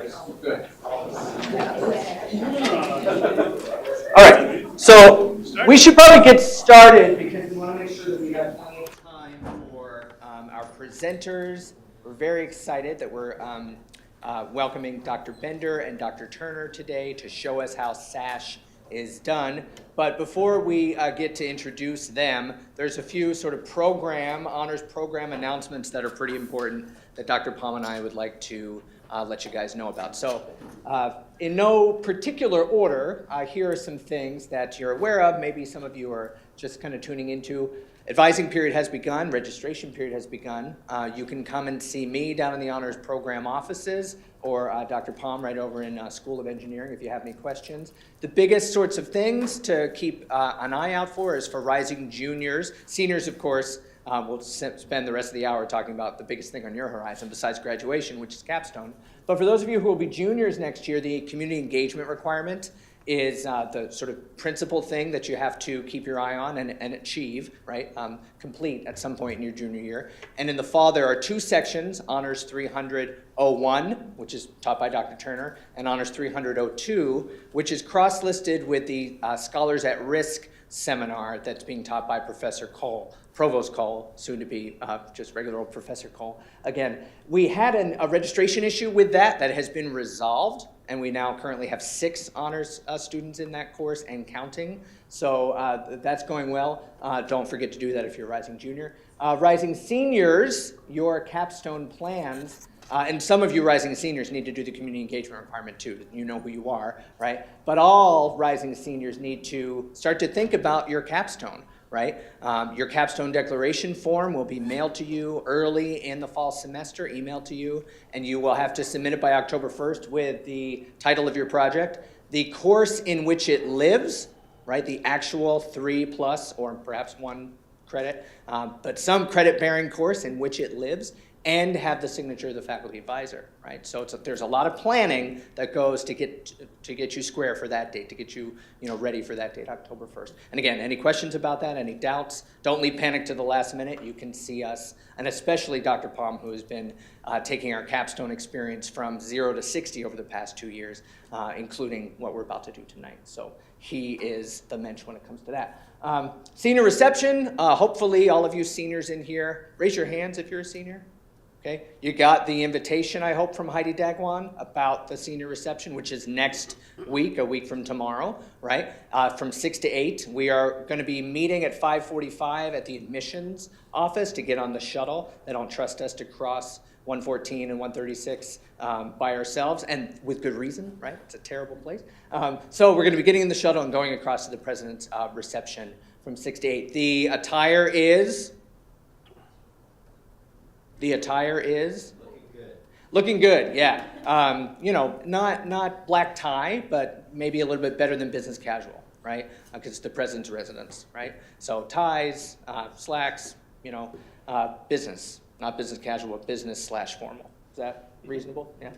Good. All right, so we should probably get started because we want to make sure that we have plenty of time for our presenters. We're very excited that we're welcoming Dr. Bender and Dr. Turner today to show us how SASH is done. But before we get to introduce them, there's a few sort of honors program announcements that are pretty important that Dr. Palm and I would like to let you guys know about. So in no particular order, here are some things that you're aware of. Maybe some of you are just kind of tuning into. Advising period has begun. Registration period has begun. You can come and see me down in the honors program offices or Dr. Palm right over in School of Engineering if you have any questions. The biggest sorts of things to keep an eye out for is for rising juniors. Seniors, of course, we'll spend the rest of the hour talking about the biggest thing on your horizon besides graduation, which is capstone. But for those of you who will be juniors next year, the community engagement requirement is the sort of principal thing that you have to keep your eye on and achieve, right? Complete at some point in your junior year. And in the fall, there are two sections, Honors 300-01, which is taught by Dr. Turner, and Honors 300-02, which is cross-listed with the Scholars at Risk seminar that's being taught by Professor Cole. Provost Cole, soon to be just regular old Professor Cole. Again, we had a registration issue with that has been resolved, and we now currently have 6 honors students in that course and counting. So that's going well. Don't forget to do that if you're a rising junior. Rising seniors, your capstone plans, and some of you rising seniors need to do the community engagement requirement too. You know who you are, right? But all rising seniors need to start to think about your capstone. Right? Your capstone declaration form will be mailed to you early in the fall semester, emailed to you, and you will have to submit it by October 1st with the title of your project, the course in which it lives, right? The actual 3+ or perhaps 1 credit, but some credit-bearing course in which it lives, and have the signature of the faculty advisor, right? So there's a lot of planning that goes to get you square for that date, to get you, ready for that date, October 1st. And again, any questions about that, any doubts, don't leave panic to the last minute. You can see us, and especially Dr. Palm, who has been taking our capstone experience from 0 to 60 over the past 2 years, including what we're about to do tonight. So he is the mensch when it comes to that. Senior reception, hopefully all of you seniors in here, raise your hands if you're a senior. Okay, you got the invitation, I hope, from Heidi Dagwan about the senior reception, which is next week, a week from tomorrow, right? From 6 to 8. We are going to be meeting at 5:45 at the admissions office to get on the shuttle. They don't trust us to cross 114 and 136 by ourselves, and with good reason, right? It's a terrible place. So we're going to be getting in the shuttle and going across to the president's reception from 6 to 8. The attire is... Looking good, yeah. Not black tie, but maybe a little bit better than business casual, right? Because it's the president's residence, right? So ties, slacks, business, not business casual, but business/formal. Is that reasonable? Yeah.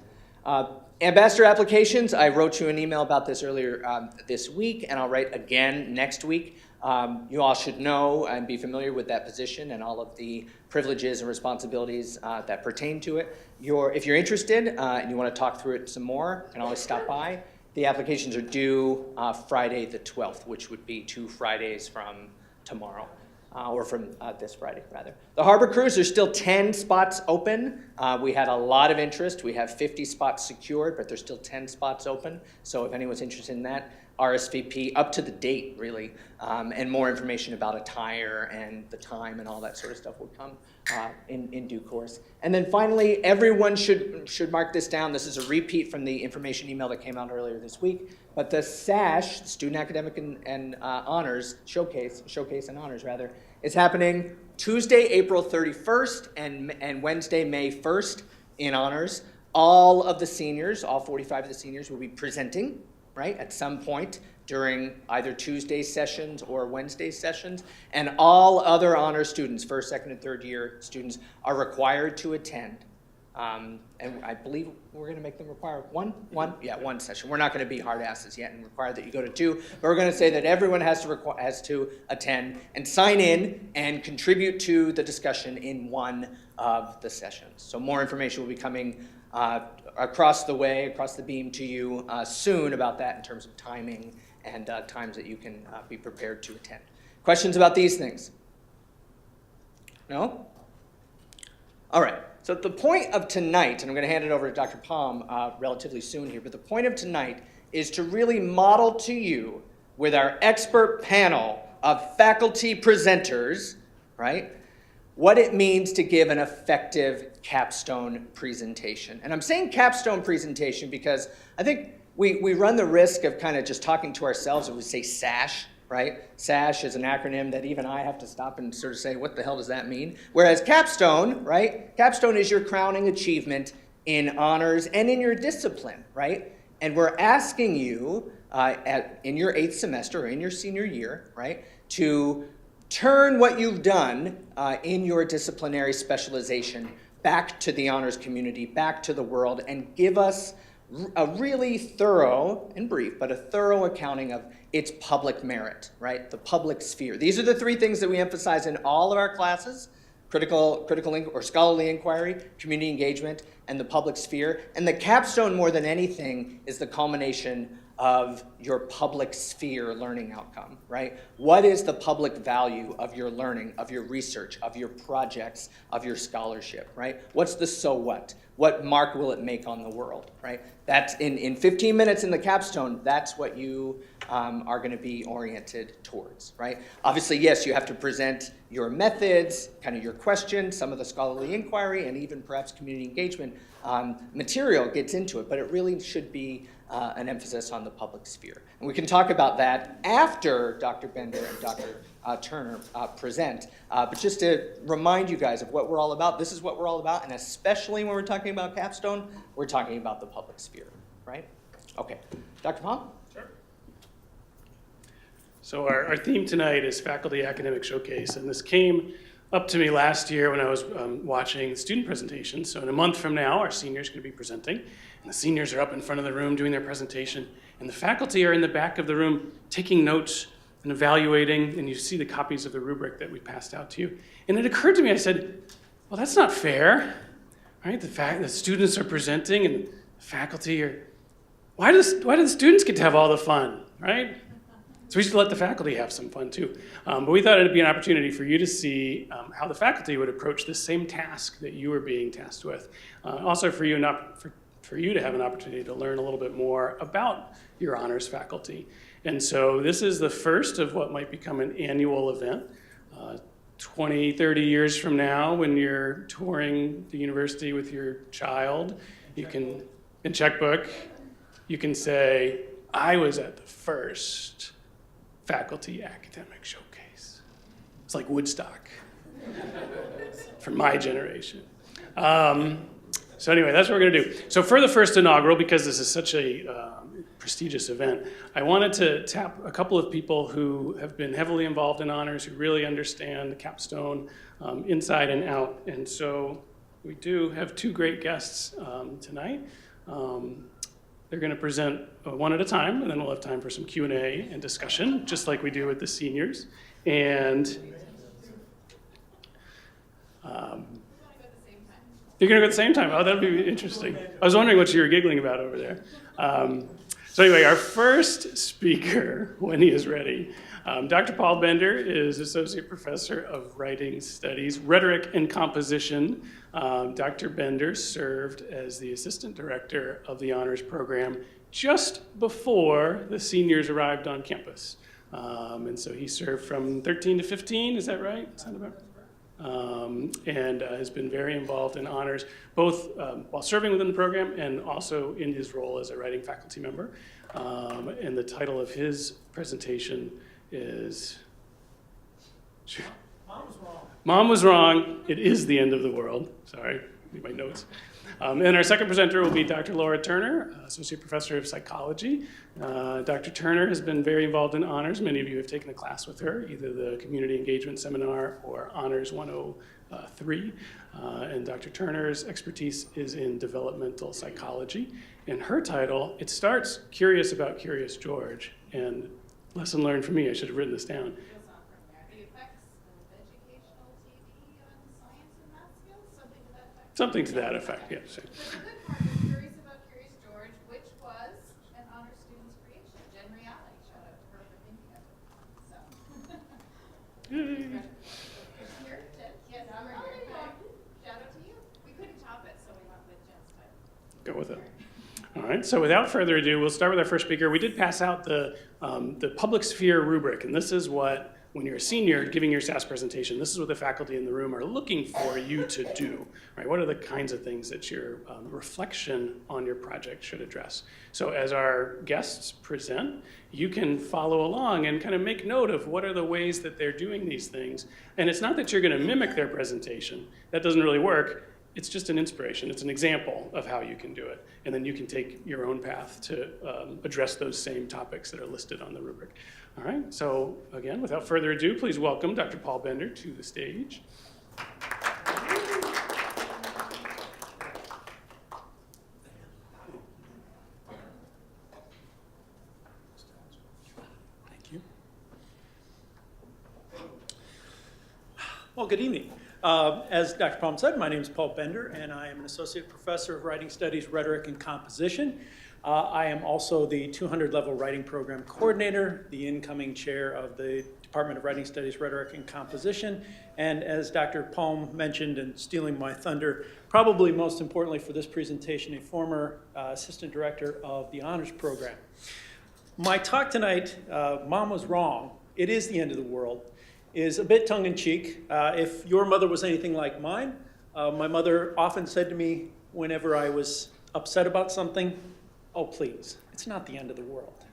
Ambassador applications, I wrote you an email about this earlier this week, and I'll write again next week. You all should know and be familiar with that position and all of the privileges and responsibilities that pertain to it. If you're interested and you want to talk through it some more, you can always stop by. The applications are due Friday the 12th, which would be 2 Fridays from tomorrow, or from this Friday, rather. The Harbor Cruise, there's still 10 spots open. We had a lot of interest. We have 50 spots secured, but there's still 10 spots open. So if anyone's interested in that, RSVP up to the date, really, and more information about attire and the time and all that sort of stuff will come in due course. And then finally, everyone should mark this down. This is a repeat from the information email that came out earlier this week. But the SASH, Student Academic and Honors Showcase and Honors, rather, is happening Tuesday, April 31st and Wednesday, May 1st in Honors. All of the seniors, all 45 of the seniors will be presenting, right, at some point during either Tuesday sessions or Wednesday sessions, and all other honor students, first, second, and third year students, are required to attend. And I believe we're going to make them require one session. We're not going to be hard asses yet and require that you go to 2, but we're going to say that everyone has to attend and sign in and contribute to the discussion in one of the sessions. So more information will be coming across the beam to you soon about that in terms of timing and times that you can be prepared to attend. Questions about these things? No? All right. So the point of tonight, and I'm going to hand it over to Dr. Palm relatively soon here, but the point of tonight is to really model to you with our expert panel of faculty presenters, right, what it means to give an effective capstone presentation. And I'm saying capstone presentation because I think we run the risk of kind of just talking to ourselves and we say SASH, right? SASH is an acronym that even I have to stop and sort of say, what the hell does that mean? Whereas capstone, right? Capstone is your crowning achievement in honors and in your discipline, right? And we're asking you in your 8th semester or in your senior year, right, to turn what you've done in your disciplinary specialization back to the honors community, back to the world, and give us a really thorough and brief, but a thorough accounting of its public merit, right? The public sphere. These are the 3 things that we emphasize in all of our classes: critical or scholarly inquiry, community engagement, and the public sphere. And the capstone, more than anything, is the culmination of your public sphere learning outcome, right? What is the public value of your learning, of your research, of your projects, of your scholarship, right? What's the so what? What mark will it make on the world, right? That's in 15 minutes in the capstone, that's what you are going to be oriented towards, right? Obviously, yes, you have to present your methods, kind of your questions, some of the scholarly inquiry, and even perhaps community engagement material gets into it, but it really should be an emphasis on the public sphere. And we can talk about that after Dr. Bender and Dr. Turner present. But just to remind you guys of what we're all about, this is what we're all about, and especially when we're talking about capstone, we're talking about the public sphere, right? Okay. Dr. Palm? Sure. So our theme tonight is Faculty Academic Showcase, and this came up to me last year when I was watching student presentations. So in a month from now, our seniors are going to be presenting, and the seniors are up in front of the room doing their presentation, and the faculty are in the back of the room taking notes and evaluating, and you see the copies of the rubric that we passed out to you. And it occurred to me, I said, well, that's not fair, right? The fact that students are presenting and the faculty are, why do the students get to have all the fun, right? So we should let the faculty have some fun too. But we thought it'd be an opportunity for you to see how the faculty would approach the same task that you were being tasked with. Also for you to have an opportunity to learn a little bit more about your honors faculty. And so this is the first of what might become an annual event. 20, 30 years from now, when you're touring the university with your child, you can, in checkbook, you can say, I was at the first Faculty Academic Showcase. It's like Woodstock for my generation. So anyway, that's what we're going to do. So for the first inaugural, because this is such a prestigious event, I wanted to tap a couple of people who have been heavily involved in honors, who really understand the capstone inside and out. And so we do have 2 great guests tonight. They're going to present one at a time, and then we'll have time for some Q&A and discussion, just like we do with the seniors. And you're going to go at the same time? Oh, that'll be interesting. I was wondering what you were giggling about over there. So anyway, our first speaker, when he is ready, Dr. Paul Bender is Associate Professor of Writing Studies, Rhetoric and Composition. Dr. Bender served as the Assistant Director of the Honors Program just before the seniors arrived on campus. And so he served from 13 to 15, is that right? Sound about right? And has been very involved in honors, both while serving within the program and also in his role as a writing faculty member. And the title of his presentation is Mom Was Wrong. Mom Was Wrong. It is the end of the world. Sorry, read my notes. And our second presenter will be Dr. Laura Turner, Associate Professor of Psychology. Dr. Turner has been very involved in honors. Many of you have taken a class with her, either the Community Engagement Seminar or Honors 103. And Dr. Turner's expertise is in developmental psychology. And her title, it starts Curious About Curious George. And lesson learned from me, I should have written this down. Something to that effect, yes. The good part is Curious About Curious George, which was an honor student's creation. Jen Reale, shout out to her for thinking of it. So. Here, Jen? Yes, I'm right here. Shout out to you. We couldn't top it, so we went with Jen's title. Go with it. All right, so without further ado, we'll start with our first speaker. We did pass out the public sphere rubric, and this is what, when you're a senior giving your SAS presentation, this is what the faculty in the room are looking for you to do, right? What are the kinds of things that your reflection on your project should address? So as our guests present, you can follow along and kind of make note of what are the ways that they're doing these things. And it's not that you're gonna mimic their presentation. That doesn't really work. It's just an inspiration. It's an example of how you can do it. And then you can take your own path to address those same topics that are listed on the rubric. All right, so again, without further ado, please welcome Dr. Paul Bender to the stage. Thank you. Well, good evening. As Dr. Palm said, my name is Paul Bender, and I am an associate professor of writing studies, rhetoric, and composition. I am also the 200-level writing program coordinator, the incoming chair of the Department of Writing Studies, Rhetoric, and Composition, and as Dr. Palm mentioned, and stealing my thunder, probably most importantly for this presentation, a former assistant director of the honors program. My talk tonight, Mom Was Wrong, It Is the End of the World, is a bit tongue-in-cheek. If your mother was anything like mine, my mother often said to me whenever I was upset about something, "Oh, please, it's not the end of the world."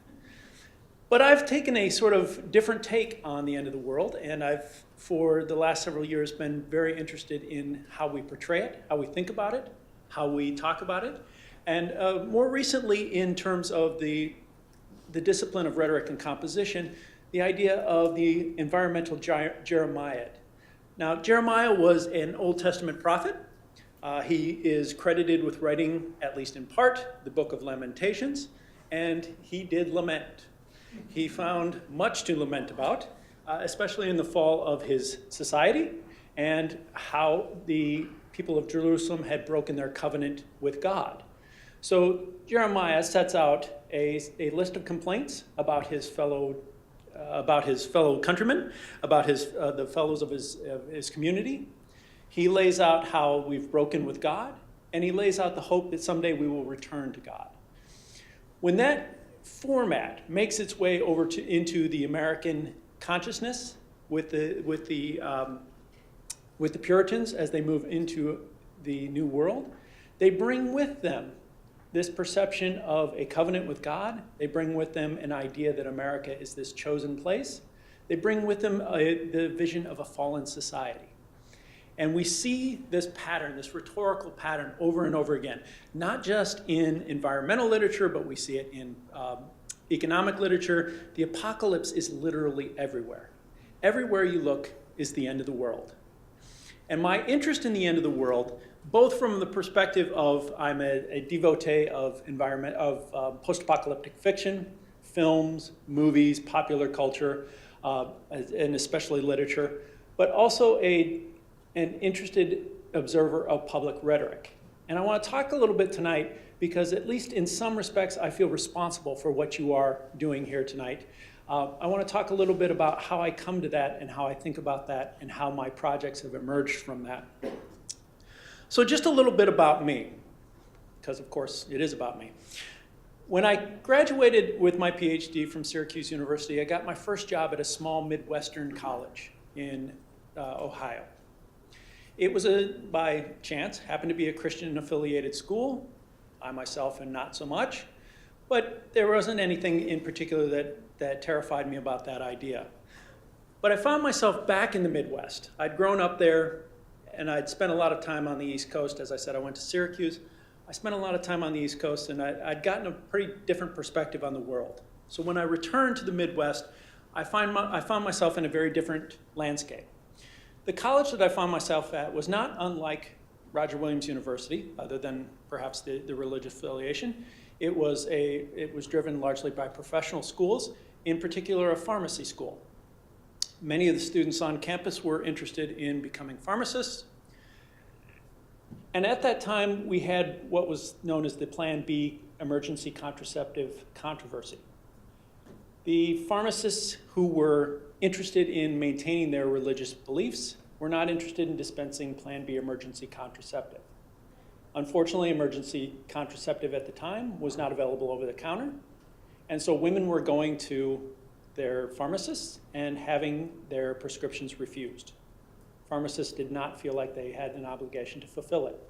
But I've taken a sort of different take on the end of the world, and I've, for the last several years, been very interested in how we portray it, how we think about it, how we talk about it, and more recently in terms of the discipline of rhetoric and composition, the idea of the environmental Jeremiah. Now, Jeremiah was an Old Testament prophet. He is credited with writing, at least in part, the book of Lamentations, and he did lament. He found much to lament about, especially in the fall of his society and how the people of Jerusalem had broken their covenant with God. So Jeremiah sets out a list of complaints about his fellow countrymen, about the fellows of his community. He lays out how we've broken with God, and he lays out the hope that someday we will return to God. When that format makes its way over into the American consciousness with the Puritans as they move into the New World, they bring with them this perception of a covenant with God. They bring with them an idea that America is this chosen place. They bring with them the vision of a fallen society. And we see this pattern, this rhetorical pattern over and over again, not just in environmental literature, but we see it in economic literature. The apocalypse is literally everywhere. Everywhere you look is the end of the world. And my interest in the end of the world, both from the perspective of I'm a devotee of post-apocalyptic fiction, films, movies, popular culture, and especially literature, but also an interested observer of public rhetoric. And I want to talk a little bit tonight because at least in some respects I feel responsible for what you are doing here tonight. I want to talk a little bit about how I come to that and how I think about that and how my projects have emerged from that. So just a little bit about me, because of course it is about me. When I graduated with my PhD from Syracuse University, I got my first job at a small Midwestern college in Ohio. It was by chance, happened to be a Christian-affiliated school. I myself am not so much, but there wasn't anything in particular that terrified me about that idea. But I found myself back in the Midwest. I'd grown up there, and I'd spent a lot of time on the East Coast. As I said, I went to Syracuse. I spent a lot of time on the East Coast, and I'd gotten a pretty different perspective on the world. So when I returned to the Midwest, I found myself in a very different landscape. The college that I found myself at was not unlike Roger Williams University, other than perhaps the religious affiliation. It was driven largely by professional schools, in particular a pharmacy school. Many of the students on campus were interested in becoming pharmacists. And at that time, we had what was known as the Plan B emergency contraceptive controversy. The pharmacists who were interested in maintaining their religious beliefs were not interested in dispensing Plan B emergency contraceptive. Unfortunately, emergency contraceptive at the time was not available over the counter, and so women were going to their pharmacists and having their prescriptions refused. Pharmacists did not feel like they had an obligation to fulfill it.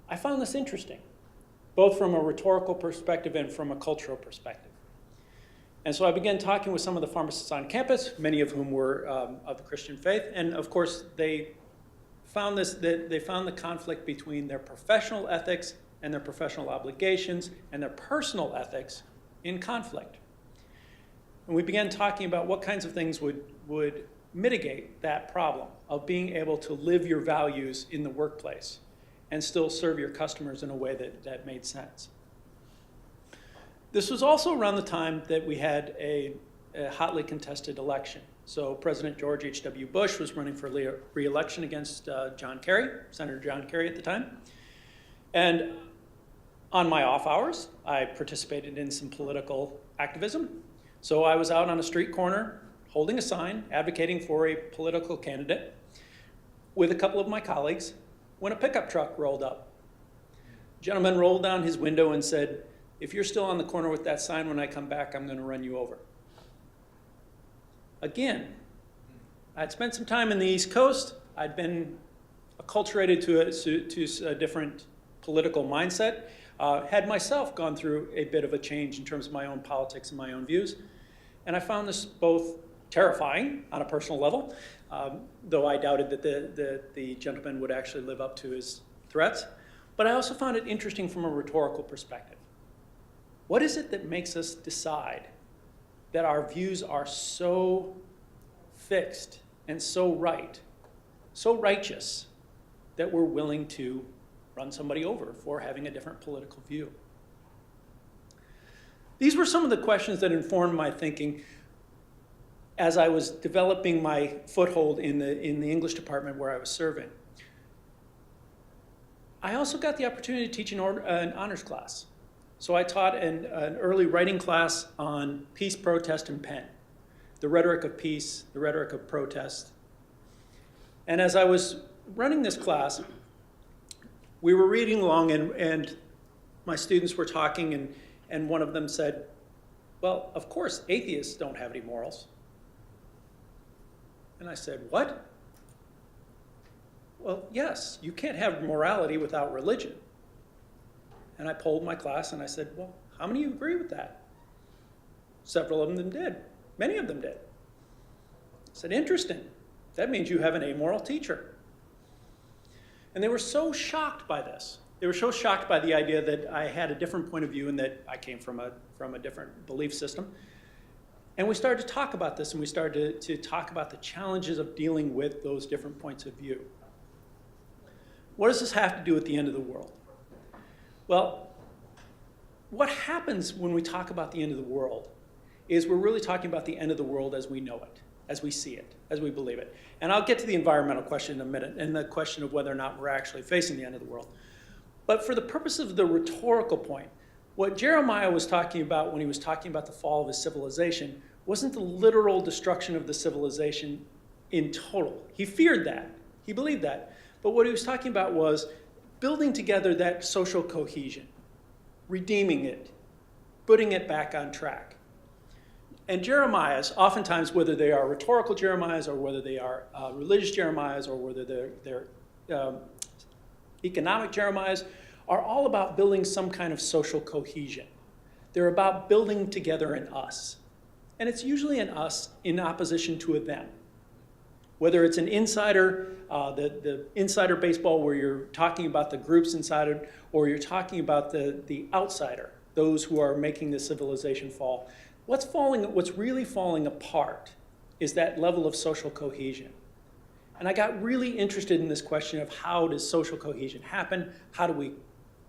I found this interesting, both from a rhetorical perspective and from a cultural perspective. And so I began talking with some of the pharmacists on campus, many of whom were of the Christian faith, and of course they found the conflict between their professional ethics and their professional obligations and their personal ethics in conflict. And we began talking about what kinds of things would mitigate that problem of being able to live your values in the workplace and still serve your customers in a way that made sense. This was also around the time that we had a hotly contested election. So President George H.W. Bush was running for re-election against John Kerry, Senator John Kerry at the time. And on my off hours, I participated in some political activism. So I was out on a street corner holding a sign advocating for a political candidate with a couple of my colleagues when a pickup truck rolled up. A gentleman rolled down his window and said, "If you're still on the corner with that sign when I come back, I'm going to run you over." Again, I'd spent some time in the East Coast. I'd been acculturated to a different political mindset. Had myself gone through a bit of a change in terms of my own politics and my own views. And I found this both terrifying on a personal level, though I doubted that the gentleman would actually live up to his threats. But I also found it interesting from a rhetorical perspective. What is it that makes us decide that our views are so fixed and so right, so righteous, that we're willing to run somebody over for having a different political view? These were some of the questions that informed my thinking as I was developing my foothold in the English department where I was serving. I also got the opportunity to teach an honors class. So I taught an early writing class on peace, protest, and pen, the rhetoric of peace, the rhetoric of protest. And as I was running this class, we were reading along, and my students were talking, and one of them said, "Well, of course, atheists don't have any morals." And I said, "What?" "Well, yes, you can't have morality without religion." And I polled my class and I said, "Well, how many of you agree with that?" Several of them did. Many of them did. I said, "Interesting. That means you have an amoral teacher." And they were so shocked by this. They were so shocked by the idea that I had a different point of view and that I came from a different belief system. And we started to talk about this, and we started to talk about the challenges of dealing with those different points of view. What does this have to do with the end of the world? Well, what happens when we talk about the end of the world is we're really talking about the end of the world as we know it, as we see it, as we believe it. And I'll get to the environmental question in a minute, and the question of whether or not we're actually facing the end of the world. But for the purpose of the rhetorical point, what Jeremiah was talking about when he was talking about the fall of his civilization wasn't the literal destruction of the civilization in total. He feared that. He believed that. But what he was talking about was building together that social cohesion, redeeming it, putting it back on track. And Jeremiahs, oftentimes, whether they are rhetorical Jeremiahs or whether they are religious Jeremiahs or whether they're economic Jeremiahs, are all about building some kind of social cohesion. They're about building together an us. And it's usually an us in opposition to a them. Whether it's an insider, the insider baseball where you're talking about the groups inside it, or you're talking about the outsider, those who are making the civilization fall. What's really falling apart is that level of social cohesion. And I got really interested in this question of how does social cohesion happen? How do we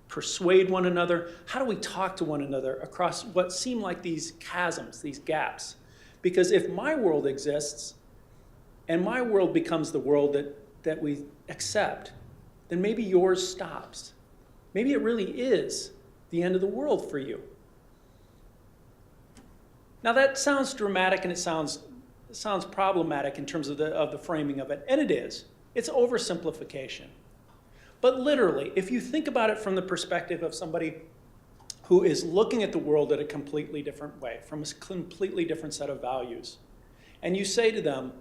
persuade one another? How do we talk to one another across what seem like these chasms, these gaps? Because if my world exists, and my world becomes the world that we accept, then maybe yours stops. Maybe it really is the end of the world for you. Now that sounds dramatic and it sounds problematic in terms of the framing of it, and it is. It's oversimplification. But literally, if you think about it from the perspective of somebody who is looking at the world in a completely different way, from a completely different set of values, and you say to them,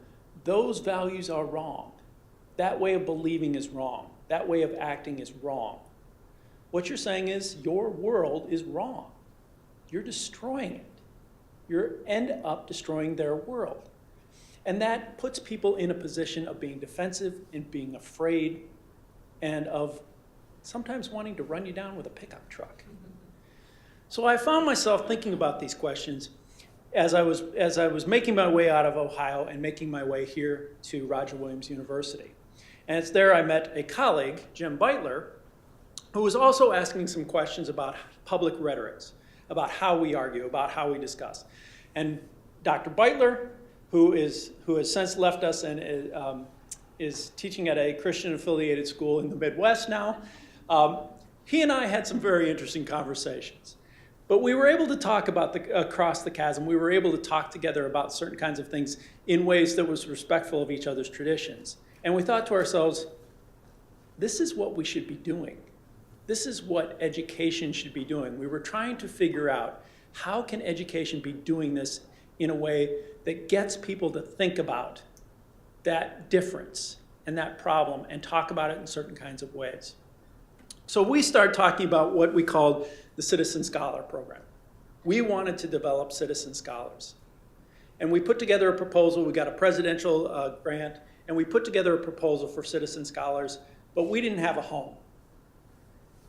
those values are wrong. That way of believing is wrong. That way of acting is wrong. What you're saying is your world is wrong. You're destroying it. You end up destroying their world. And that puts people in a position of being defensive and being afraid and of sometimes wanting to run you down with a pickup truck. So I found myself thinking about these questions as I was making my way out of Ohio and making my way here to Roger Williams University. And it's there I met a colleague, Jim Beitler, who was also asking some questions about public rhetorics, about how we argue, about how we discuss. And Dr. Beitler, who has since left us and is teaching at a Christian-affiliated school in the Midwest now, he and I had some very interesting conversations. But we were able to talk about across the chasm. We were able to talk together about certain kinds of things in ways that was respectful of each other's traditions. And we thought to ourselves, this is what we should be doing. This is what education should be doing. We were trying to figure out how can education be doing this in a way that gets people to think about that difference and that problem and talk about it in certain kinds of ways. So we started talking about what we called the Citizen Scholar Program. We wanted to develop citizen scholars. And we put together a proposal. We got a presidential grant, and we put together a proposal for citizen scholars, but we didn't have a home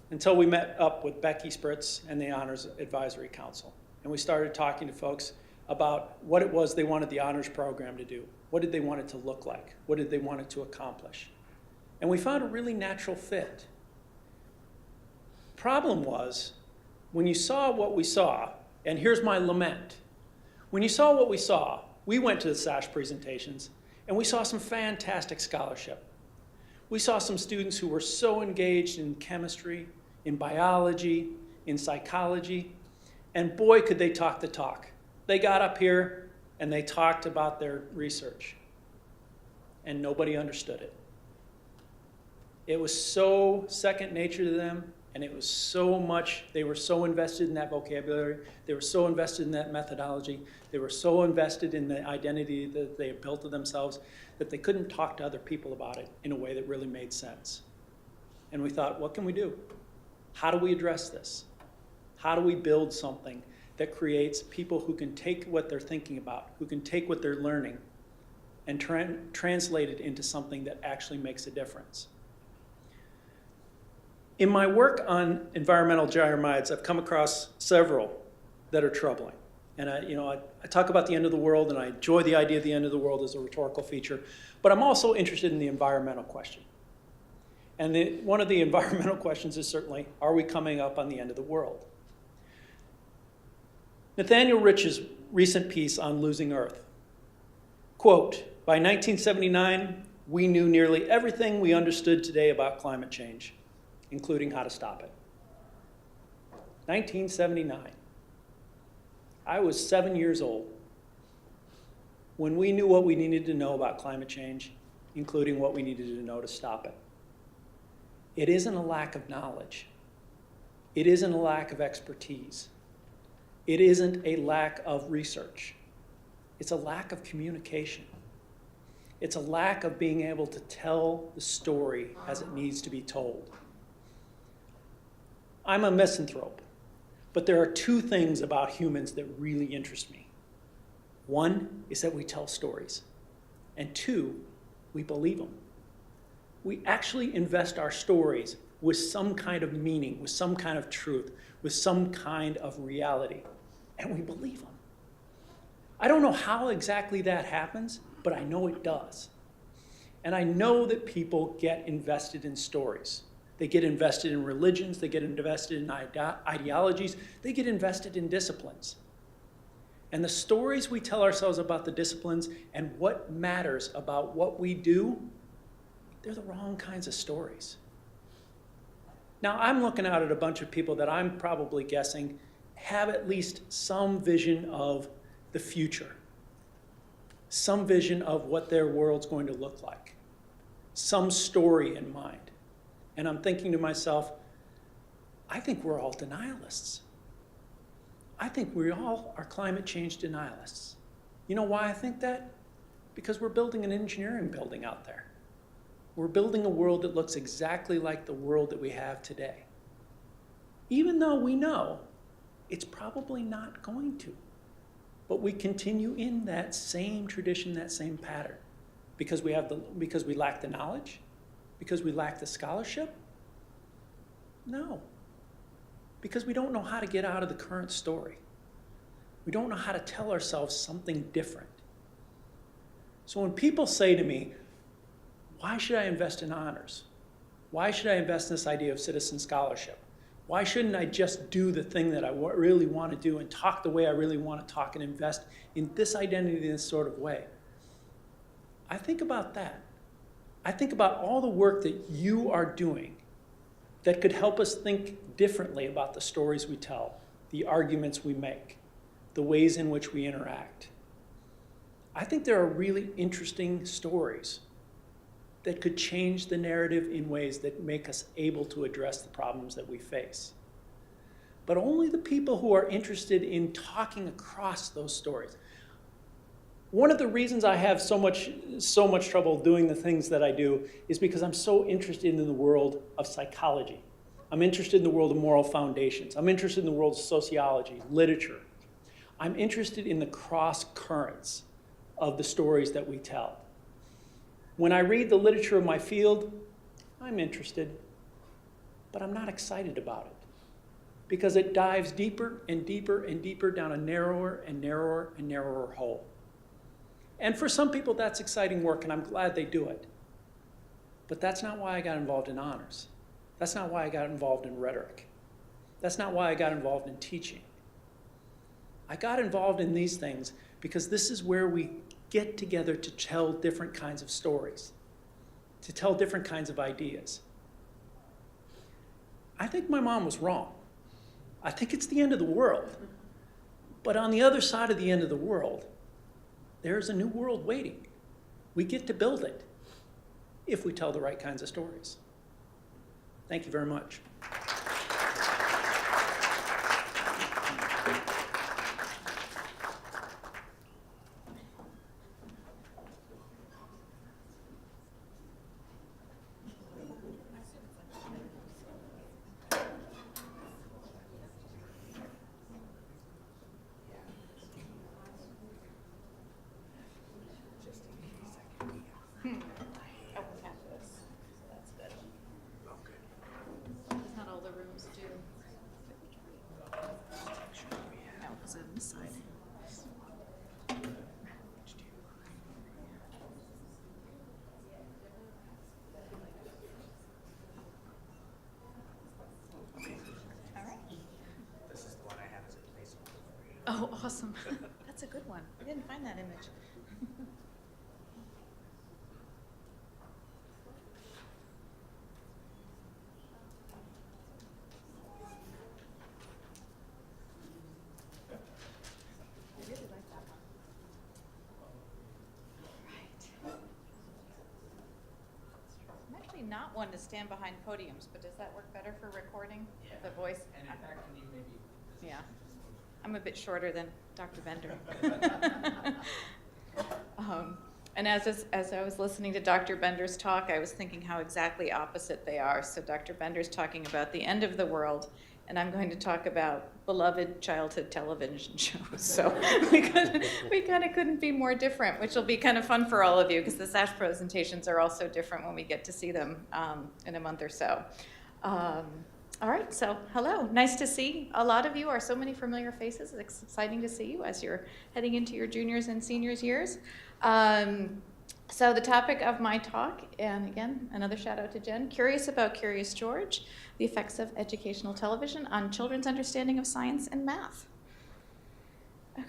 until we met up with Becky Spritz and the Honors Advisory Council. And we started talking to folks about what it was they wanted the honors program to do. What did they want it to look like? What did they want it to accomplish? And we found a really natural fit. Problem was, when you saw what we saw, and here's my lament, when you saw what we saw, we went to the SASH presentations, and we saw some fantastic scholarship. We saw some students who were so engaged in chemistry, in biology, in psychology, and boy, could they talk the talk. They got up here and they talked about their research, and nobody understood it. It was so second nature to them, and it was so much, they were so invested in that vocabulary, they were so invested in that methodology, they were so invested in the identity that they had built of themselves that they couldn't talk to other people about it in a way that really made sense. And we thought, what can we do? How do we address this? How do we build something that creates people who can take what they're thinking about, who can take what they're learning, and translate it into something that actually makes a difference? In my work on environmental gyramides, I've come across several that are troubling. And I talk about the end of the world, and I enjoy the idea of the end of the world as a rhetorical feature, but I'm also interested in the environmental question. And one of the environmental questions is certainly, are we coming up on the end of the world? Nathaniel Rich's recent piece on losing Earth. Quote, by 1979, we knew nearly everything we understood today about climate change, including how to stop it. 1979. I was 7 years old when we knew what we needed to know about climate change, including what we needed to know to stop it. It isn't a lack of knowledge. It isn't a lack of expertise. It isn't a lack of research. It's a lack of communication. It's a lack of being able to tell the story as it needs to be told. I'm a misanthrope, but there are two things about humans that really interest me. One is that we tell stories, and two, we believe them. We actually invest our stories with some kind of meaning, with some kind of truth, with some kind of reality, and we believe them. I don't know how exactly that happens, but I know it does. And I know that people get invested in stories. They get invested in religions, they get invested in ideologies, they get invested in disciplines. And the stories we tell ourselves about the disciplines and what matters about what we do, they're the wrong kinds of stories. Now, I'm looking out at a bunch of people that I'm probably guessing have at least some vision of the future, some vision of what their world's going to look like, some story in mind. And I'm thinking to myself, I think we're all denialists. I think we all are climate change denialists. You know why I think that? Because we're building an engineering building out there. We're building a world that looks exactly like the world that we have today. Even though we know it's probably not going to. But we continue in that same tradition, that same pattern. Because we lack the knowledge? Because we lack the scholarship? No. Because we don't know how to get out of the current story. We don't know how to tell ourselves something different. So when people say to me, why should I invest in honors? Why should I invest in this idea of citizen scholarship? Why shouldn't I just do the thing that I really want to do and talk the way I really want to talk and invest in this identity in this sort of way? I think about that. I think about all the work that you are doing that could help us think differently about the stories we tell, the arguments we make, the ways in which we interact. I think there are really interesting stories that could change the narrative in ways that make us able to address the problems that we face. But only the people who are interested in talking across those stories. One of the reasons I have so much trouble doing the things that I do is because I'm so interested in the world of psychology. I'm interested in the world of moral foundations. I'm interested in the world of sociology, literature. I'm interested in the cross currents of the stories that we tell. When I read the literature of my field, I'm interested, but I'm not excited about it because it dives deeper and deeper and deeper down a narrower and narrower and narrower hole. And for some people, that's exciting work, and I'm glad they do it. But that's not why I got involved in honors. That's not why I got involved in rhetoric. That's not why I got involved in teaching. I got involved in these things because this is where we get together to tell different kinds of stories, to tell different kinds of ideas. I think my mom was wrong. I think it's the end of the world. But on the other side of the end of the world, there's a new world waiting. We get to build it if we tell the right kinds of stories. Thank you very much. Not all the rooms do. No, because on this side. All right. This is the one I have as a placeholder. Oh, awesome. That's a good one. I didn't find that image. I really like that one. Right. I'm actually not one to stand behind podiums, but does that work better for recording? The voice? And in fact, can you maybe... Yeah. I'm a bit shorter than Dr. Bender. And as I was listening to Dr. Bender's talk, I was thinking how exactly opposite they are. So Dr. Bender's talking about the end of the world, and I'm going to talk about beloved childhood television shows. So we kind of couldn't be more different, which will be kind of fun for all of you, because the SASH presentations are also different when we get to see them in a month or so. All right, so hello. Nice to see a lot of you. Are so many familiar faces. It's exciting to see you as you're heading into your juniors and seniors years. So the topic of my talk, and again, another shout out to Jen, Curious About Curious George, the effects of educational television on children's understanding of science and math. Okay,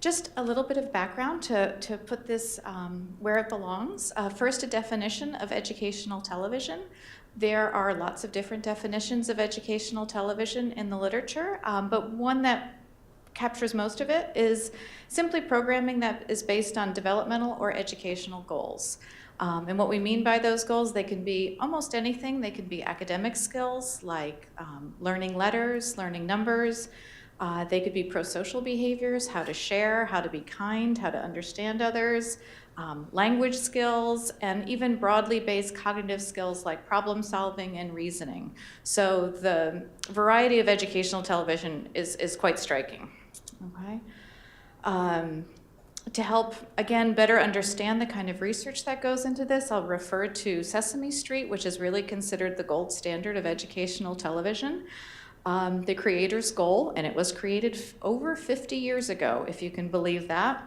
just a little bit of background to put this where it belongs. First, a definition of educational television. There are lots of different definitions of educational television in the literature, but one that captures most of it is simply programming that is based on developmental or educational goals. And what we mean by those goals, they can be almost anything. They can be academic skills like learning letters, learning numbers. They could be pro-social behaviors, how to share, how to be kind, how to understand others, language skills, and even broadly based cognitive skills like problem solving and reasoning. So the variety of educational television is quite striking. Okay. To help, again, better understand the kind of research that goes into this, I'll refer to Sesame Street, which is really considered the gold standard of educational television. The creator's goal, and it was created over 50 years ago, if you can believe that,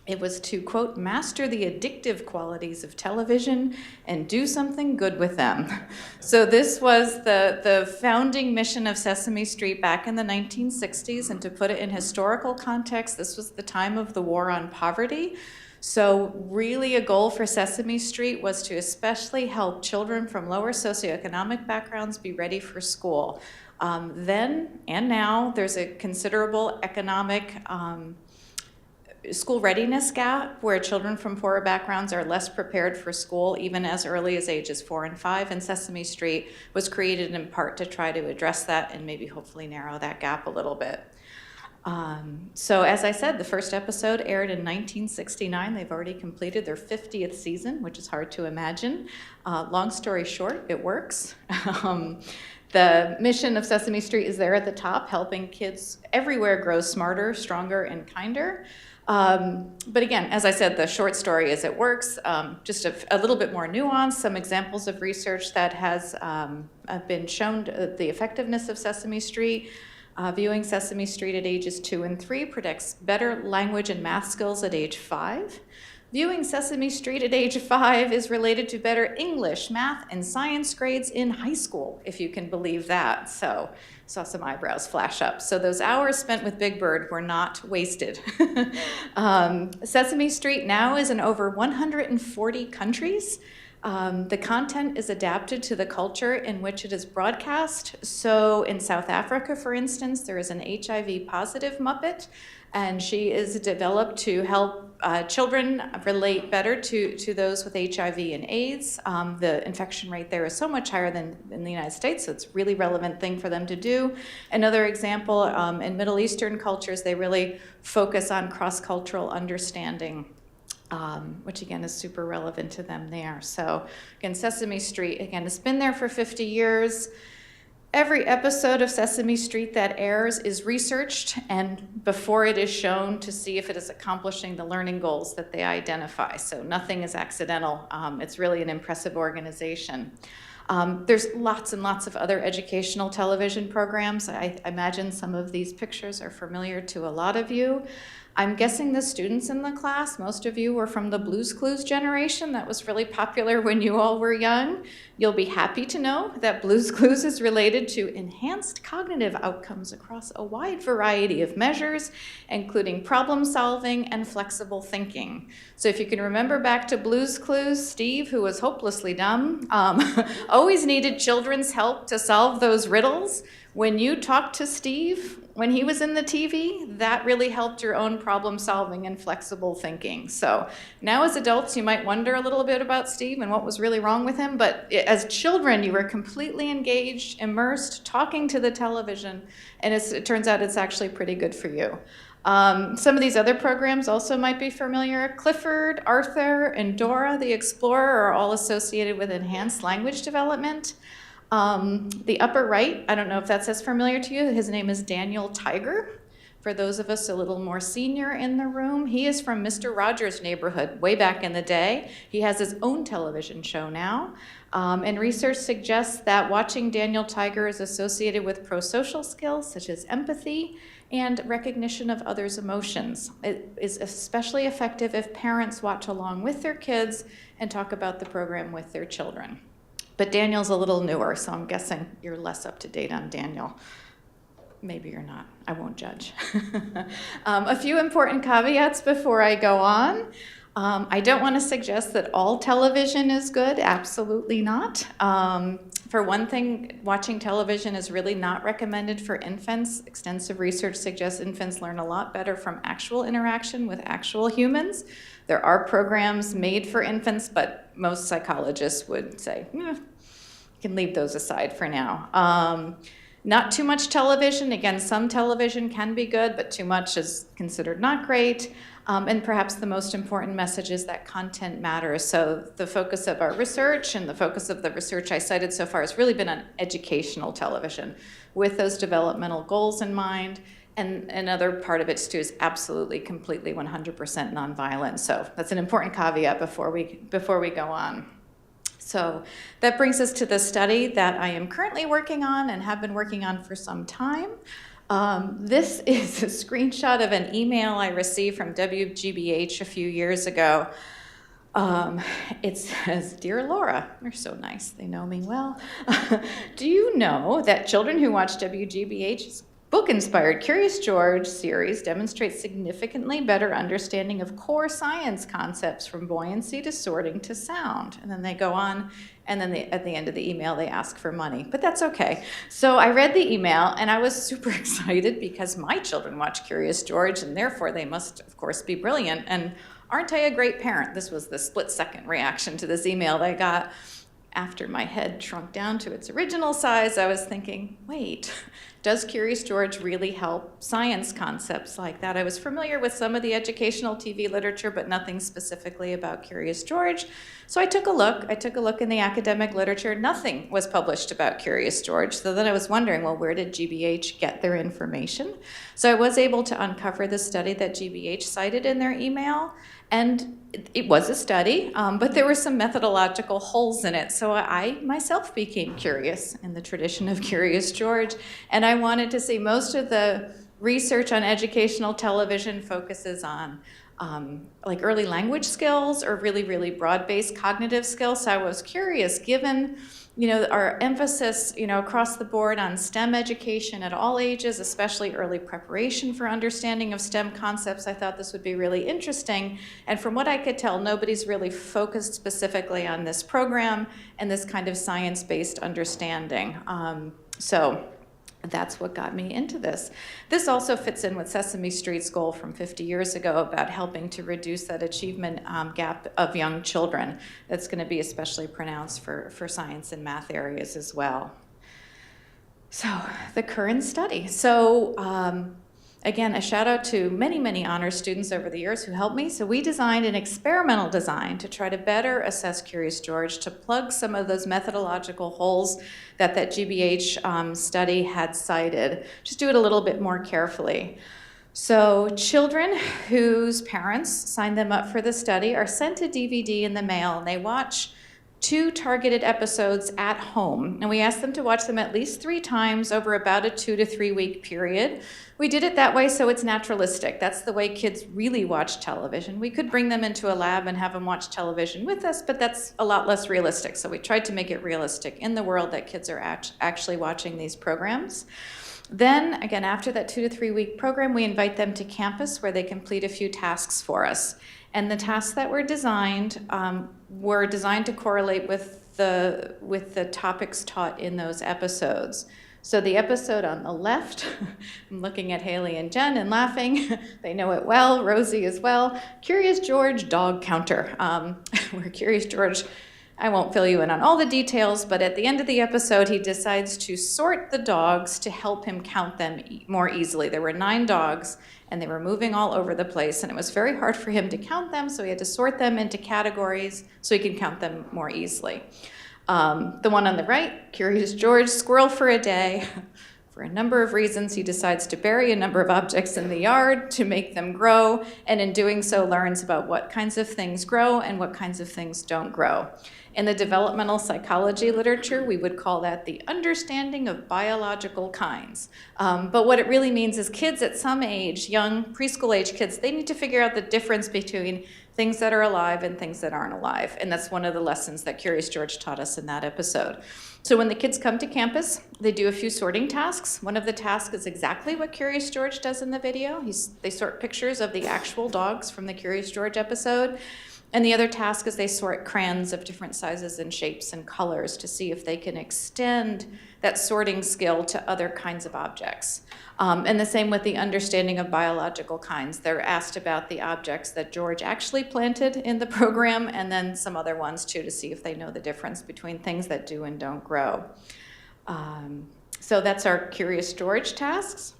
it was to, quote, master the addictive qualities of television and do something good with them. So this was the founding mission of Sesame Street back in the 1960s, and to put it in historical context, this was the time of the war on poverty. So really a goal for Sesame Street was to especially help children from lower socioeconomic backgrounds be ready for school. Then and now, there's a considerable economic school readiness gap where children from poorer backgrounds are less prepared for school even as early as ages 4 and 5, and Sesame Street was created in part to try to address that and maybe hopefully narrow that gap a little bit. So as I said, the first episode aired in 1969. They've already completed their 50th season, which is hard to imagine. Long story short, it works. The mission of Sesame Street is there at the top, helping kids everywhere grow smarter, stronger, and kinder. But again, as I said, the short story is it works. Just a little bit more nuance, some examples of research that has been shown the effectiveness of Sesame Street. Viewing Sesame Street at ages 2 and 3 predicts better language and math skills at age 5. Viewing Sesame Street at age 5 is related to better English, math, and science grades in high school, if you can believe that. So, saw some eyebrows flash up. So those hours spent with Big Bird were not wasted. Sesame Street now is in over 140 countries. The content is adapted to the culture in which it is broadcast. So in South Africa, for instance, there is an HIV positive Muppet, and she is developed to help children relate better to those with HIV and AIDS. The infection rate there is so much higher than in the United States, so it's a really relevant thing for them to do. Another example, in Middle Eastern cultures, they really focus on cross-cultural understanding, which again is super relevant to them there. So again, Sesame Street, again, has been there for 50 years. Every episode of Sesame Street that airs is researched and before it is shown to see if it is accomplishing the learning goals that they identify. So nothing is accidental. It's really an impressive organization. There's lots and lots of other educational television programs. I imagine some of these pictures are familiar to a lot of you. I'm guessing the students in the class, most of you were from the Blue's Clues generation. That was really popular when you all were young. You'll be happy to know that Blue's Clues is related to enhanced cognitive outcomes across a wide variety of measures, including problem solving and flexible thinking. So if you can remember back to Blue's Clues, Steve, who was hopelessly dumb, always needed children's help to solve those riddles. When you talked to Steve, when he was in the TV, that really helped your own problem solving and flexible thinking. So now as adults, you might wonder a little bit about Steve and what was really wrong with him, but as children, you were completely engaged, immersed, talking to the television, and it turns out it's actually pretty good for you. Some of these other programs also might be familiar. Clifford, Arthur, and Dora the Explorer are all associated with enhanced language development. The upper right, I don't know if that's as familiar to you, his name is Daniel Tiger. For those of us a little more senior in the room, he is from Mr. Rogers' Neighborhood way back in the day. He has his own television show now. And research suggests that watching Daniel Tiger is associated with pro-social skills such as empathy and recognition of others' emotions. It is especially effective if parents watch along with their kids and talk about the program with their children. But Daniel's a little newer, so I'm guessing you're less up to date on Daniel. Maybe you're not. I won't judge. A few important caveats before I go on. I don't want to suggest that all television is good, absolutely not. For one thing, watching television is really not recommended for infants. Extensive research suggests infants learn a lot better from actual interaction with actual humans. There are programs made for infants, but most psychologists would say, you can leave those aside for now. Not too much television. Again, some television can be good, but too much is considered not great. And perhaps the most important message is that content matters. So the focus of our research and the focus of the research I cited so far has really been on educational television with those developmental goals in mind. And another part of it too is absolutely, completely, 100% nonviolent. So that's an important caveat before we go on. So that brings us to the study that I am currently working on and have been working on for some time. This is a screenshot of an email I received from WGBH a few years ago. It says, "Dear Laura," they're so nice, they know me well. "Do you know that children who watch WGBH's book-inspired Curious George series demonstrate significantly better understanding of core science concepts from buoyancy to sorting to sound?" And then they go on, and then at the end of the email, they ask for money. But that's okay. So I read the email, and I was super excited because my children watch Curious George, and therefore they must, of course, be brilliant. And aren't I a great parent? This was the split-second reaction to this email that I got. After my head shrunk down to its original size, I was thinking, wait, does Curious George really help science concepts like that? I was familiar with some of the educational TV literature, but nothing specifically about Curious George. So I took a look. I took a look in the academic literature. Nothing was published about Curious George. So then I was wondering, well, where did GBH get their information? So I was able to uncover the study that GBH cited in their email. And it was a study, but there were some methodological holes in it. So I myself became curious in the tradition of Curious George. And I wanted to see most of the research on educational television focuses on like early language skills or really, really broad-based cognitive skills. So I was curious, given our emphasis, across the board on STEM education at all ages, especially early preparation for understanding of STEM concepts, I thought this would be really interesting. And from what I could tell, nobody's really focused specifically on this program and this kind of science-based understanding. So that's what got me into this. This also fits in with Sesame Street's goal from 50 years ago about helping to reduce that achievement gap of young children. That's going to be especially pronounced for science and math areas as well. So the current study. So again, a shout out to many, many honors students over the years who helped me. So we designed an experimental design to try to better assess Curious George, to plug some of those methodological holes that GBH study had cited. Just do it a little bit more carefully. So children whose parents signed them up for the study are sent a DVD in the mail, and they watch 2 targeted episodes at home. And we asked them to watch them at least 3 times over about a 2 to 3 week period. We did it that way so it's naturalistic. That's the way kids really watch television. We could bring them into a lab and have them watch television with us, but that's a lot less realistic. So we tried to make it realistic in the world that kids are actually watching these programs. Then, again, after that 2 to 3 week program, we invite them to campus where they complete a few tasks for us. And the tasks that were designed to correlate with the topics taught in those episodes. So the episode on the left, I'm looking at Haley and Jen and laughing. They know it well, Rosie as well. Curious George dog counter, where Curious George, I won't fill you in on all the details, but at the end of the episode, he decides to sort the dogs to help him count them more easily. There were 9 dogs, and they were moving all over the place, and it was very hard for him to count them, so he had to sort them into categories so he could count them more easily. The one on the right, Curious George, squirrel for a day. For a number of reasons, he decides to bury a number of objects in the yard to make them grow, and in doing so learns about what kinds of things grow and what kinds of things don't grow. In the developmental psychology literature, we would call that the understanding of biological kinds. But what it really means is kids at some age, young preschool age kids, they need to figure out the difference between things that are alive and things that aren't alive. And that's one of the lessons that Curious George taught us in that episode. So when the kids come to campus, they do a few sorting tasks. One of the tasks is exactly what Curious George does in the video. They sort pictures of the actual dogs from the Curious George episode. And the other task is they sort crayons of different sizes and shapes and colors to see if they can extend that sorting skill to other kinds of objects. And the same with the understanding of biological kinds. They're asked about the objects that George actually planted in the program, and then some other ones too, to see if they know the difference between things that do and don't grow. So that's our Curious George tasks.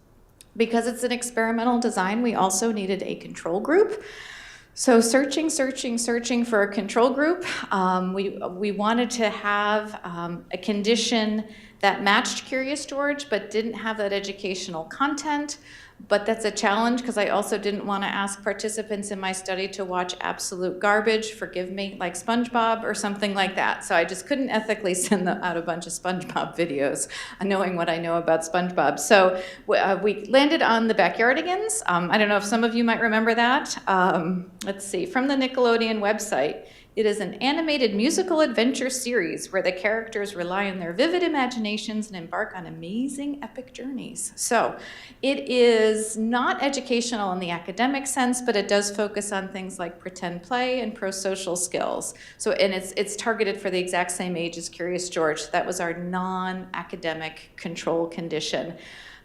Because it's an experimental design, we also needed a control group. So searching for a control group. We wanted to have a condition that matched Curious George but didn't have that educational content. But that's a challenge because I also didn't want to ask participants in my study to watch absolute garbage, forgive me, like SpongeBob or something like that. So I just couldn't ethically send out a bunch of SpongeBob videos, knowing what I know about SpongeBob. So we landed on the Backyardigans. I don't know if some of you might remember that. Let's see, from the Nickelodeon website. It is an animated musical adventure series where the characters rely on their vivid imaginations and embark on amazing epic journeys. So it is not educational in the academic sense, but it does focus on things like pretend play and pro-social skills. So, and it's targeted for the exact same age as Curious George. That was our non-academic control condition.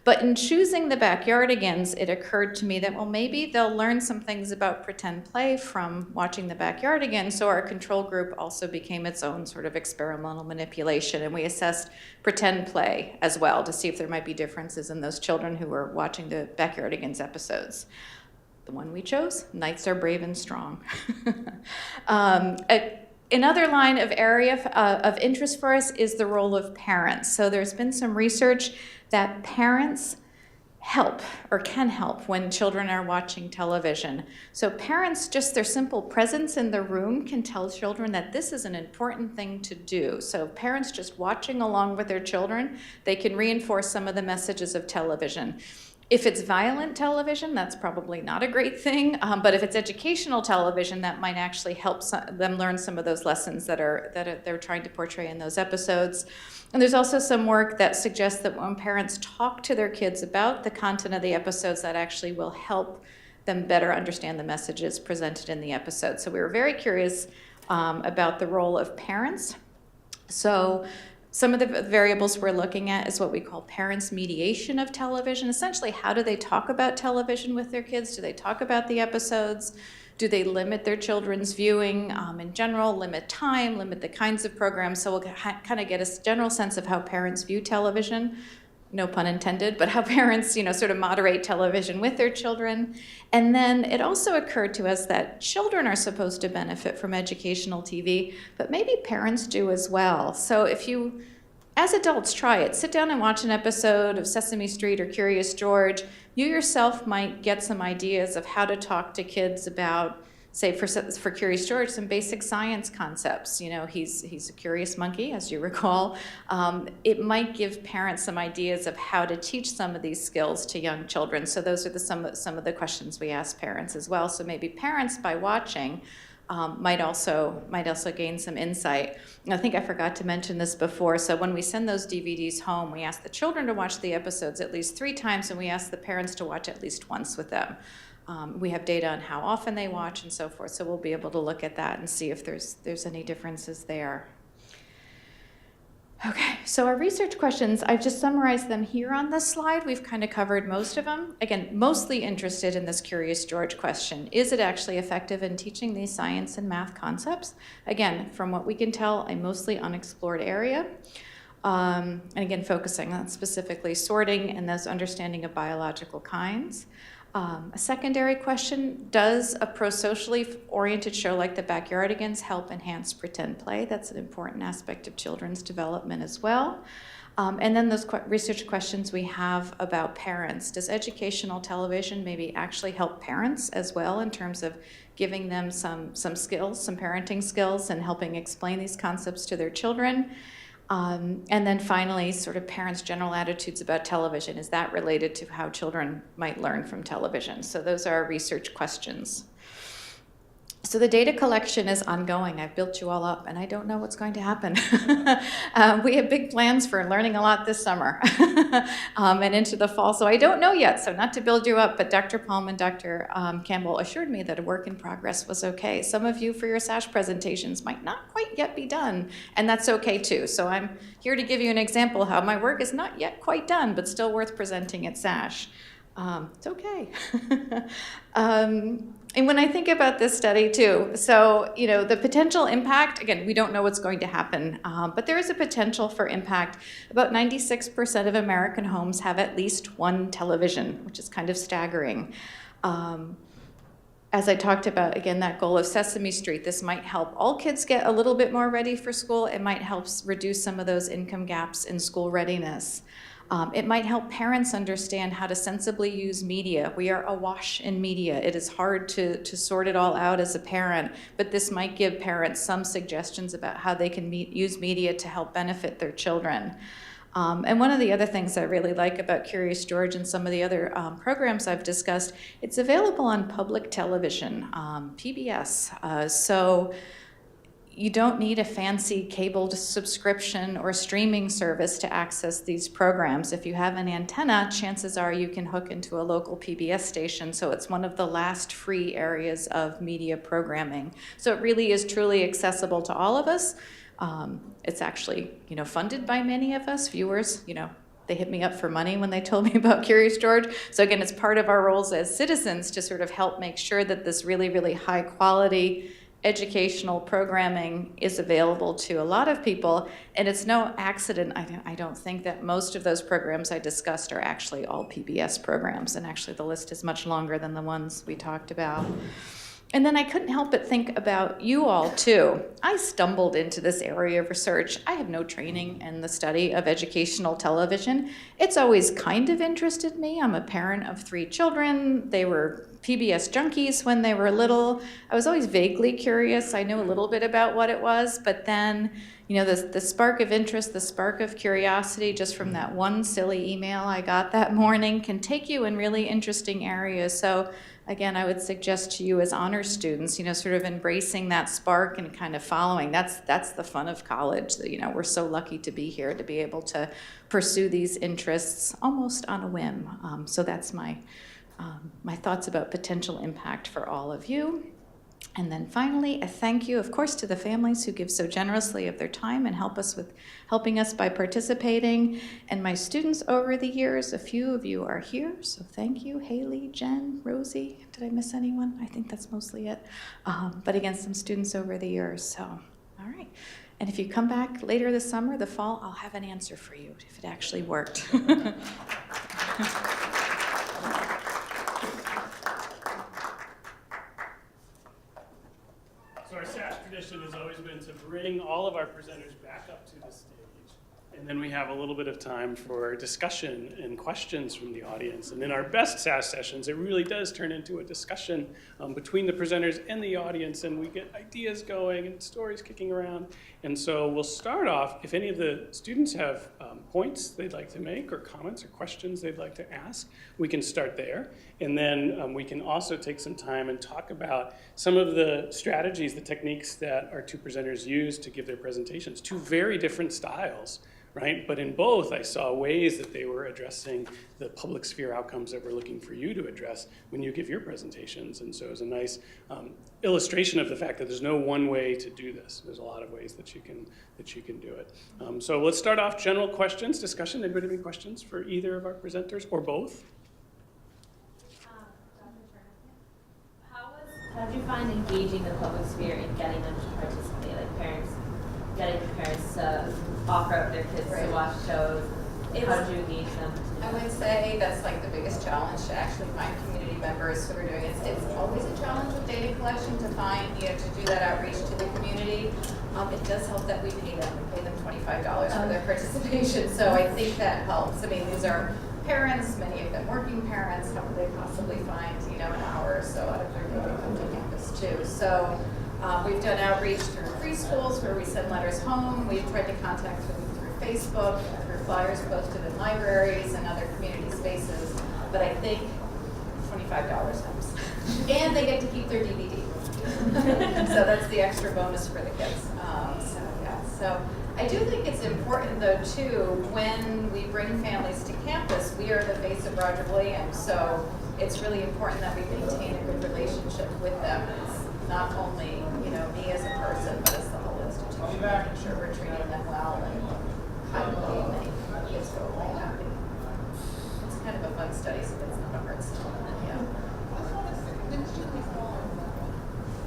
But in choosing the Backyardigans, it occurred to me that, well, maybe they'll learn some things about pretend play from watching the Backyardigans, so our control group also became its own sort of experimental manipulation, and we assessed pretend play as well to see if there might be differences in those children who were watching the Backyardigans episodes. The one we chose, Knights Are Brave and Strong. Another line of area of interest for us is the role of parents. So there's been some research that parents help or can help when children are watching television. So parents, just their simple presence in the room can tell children that this is an important thing to do. So parents just watching along with their children, they can reinforce some of the messages of television. If it's violent television, that's probably not a great thing, but if it's educational television, that might actually help them learn some of those lessons that they're trying to portray in those episodes. And there's also some work that suggests that when parents talk to their kids about the content of the episodes, that actually will help them better understand the messages presented in the episode. So we were very curious about the role of parents. So some of the variables we're looking at is what we call parents' mediation of television. Essentially, how do they talk about television with their kids? Do they talk about the episodes? Do they limit their children's viewing in general, limit time, limit the kinds of programs? So we'll kind of get a general sense of how parents view television. No pun intended, but how parents, sort of moderate television with their children. And then it also occurred to us that children are supposed to benefit from educational TV, but maybe parents do as well. So if you, as adults, try it. Sit down and watch an episode of Sesame Street or Curious George. You yourself might get some ideas of how to talk to kids about, say, for Curious George, some basic science concepts. He's a curious monkey, as you recall. It might give parents some ideas of how to teach some of these skills to young children. So those are some of the questions we ask parents as well. So maybe parents, by watching, might also gain some insight. And I think I forgot to mention this before. So when we send those DVDs home, we ask the children to watch the episodes at least 3 times, and we ask the parents to watch at least once with them. We have data on how often they watch and so forth, so we'll be able to look at that and see if there's any differences there. Okay, so our research questions, I've just summarized them here on this slide. We've kind of covered most of them. Again, mostly interested in this Curious George question. Is it actually effective in teaching these science and math concepts? Again, from what we can tell, a mostly unexplored area. And again, focusing on specifically sorting and those understanding of biological kinds. A secondary question, does a pro-socially oriented show like the Backyardigans help enhance pretend play? That's an important aspect of children's development as well. And then those research questions we have about parents. Does educational television maybe actually help parents as well in terms of giving them some skills, some parenting skills, and helping explain these concepts to their children? And then finally, sort of parents' general attitudes about television. Is that related to how children might learn from television? So those are our research questions. So the data collection is ongoing. I've built you all up, and I don't know what's going to happen. We have big plans for learning a lot this summer and into the fall, so I don't know yet. So not to build you up, but Dr. Palm and Dr. Campbell assured me that a work in progress was okay. Some of you for your SASH presentations might not quite yet be done, and that's okay too. So I'm here to give you an example how my work is not yet quite done, but still worth presenting at SASH. It's okay. And when I think about this study too, so, the potential impact, again, we don't know what's going to happen, but there is a potential for impact. About 96% of American homes have at least one television, which is kind of staggering. As I talked about, again, that goal of Sesame Street, this might help all kids get a little bit more ready for school. It might help reduce some of those income gaps in school readiness. It might help parents understand how to sensibly use media. We are awash in media. It is hard to sort it all out as a parent, but this might give parents some suggestions about how they can use media to help benefit their children. And one of the other things I really like about Curious George and some of the other programs I've discussed, it's available on public television, PBS. So you don't need a fancy cable subscription or streaming service to access these programs. If you have an antenna, chances are you can hook into a local PBS station, so it's one of the last free areas of media programming. So it really is truly accessible to all of us. It's actually, funded by many of us, viewers, they hit me up for money when they told me about Curious George. So again, it's part of our roles as citizens to sort of help make sure that this really, really high quality educational programming is available to a lot of people, and it's no accident, I don't think, that most of those programs I discussed are actually all PBS programs, and actually the list is much longer than the ones we talked about. And then I couldn't help but think about you all too. I stumbled into this area of research. I have no training in the study of educational television. It's always kind of interested me. I'm a parent of 3 children. They were PBS junkies when they were little. I was always vaguely curious. I knew a little bit about what it was, but then, the spark of interest, the spark of curiosity just from that one silly email I got that morning can take you in really interesting areas. So again, I would suggest to you as honors students, sort of embracing that spark and kind of following. That's the fun of college. We're so lucky to be here, to be able to pursue these interests almost on a whim. So that's my thoughts about potential impact for all of you. And then finally, a thank you, of course, to the families who give so generously of their time and helping us by participating. And my students over the years, a few of you are here, so thank you. Haley, Jen, Rosie, did I miss anyone? I think that's mostly it. But again, some students over the years, so all right. And if you come back later this summer, the fall, I'll have an answer for you if it actually worked. So our SASH tradition has always been to bring all of our presenters back up to the stage. And then we have a little bit of time for discussion and questions from the audience. And in our best SASH sessions, it really does turn into a discussion between the presenters and the audience, and we get ideas going and stories kicking around. And so we'll start off, if any of the students have points they'd like to make or comments or questions they'd like to ask, we can start there. And then we can also take some time and talk about some of the strategies, the techniques that our 2 presenters use to give their presentations. 2 very different styles, right? But in both, I saw ways that they were addressing the public sphere outcomes that we're looking for you to address when you give your presentations. And so it was a nice illustration of the fact that there's no one way to do this. There's a lot of ways that you can do it. So let's start off general questions, discussion. Anybody have any questions for either of our presenters or both? How did you find engaging the public sphere and getting them to participate, like getting parents to offer up their kids to watch shows? How did you engage them? I would say that's like the biggest challenge to actually find community members who are doing it. It's always a challenge with data collection to find, to do that outreach to the community. It does help that we pay them $25 for their participation. So I think that helps. I mean, these are parents, many of them working parents. How could they possibly find, an hour or so out of their day to come to campus too? So we've done outreach through preschools where we send letters home. We've tried to contact them through Facebook, through flyers posted in libraries and other community spaces. But I think $25 helps. And they get to keep their DVD. So that's the extra bonus for the kids. So I do think it's important though too, when we bring families to campus, we are the face of Roger Williams. So it's really important that we maintain a good relationship with them. It's not only, me as a person, but as the whole institution. Making sure we're treating them well, and I believe many kids go away happy. It's kind of a fun study, so it's not a hard sell. Yeah.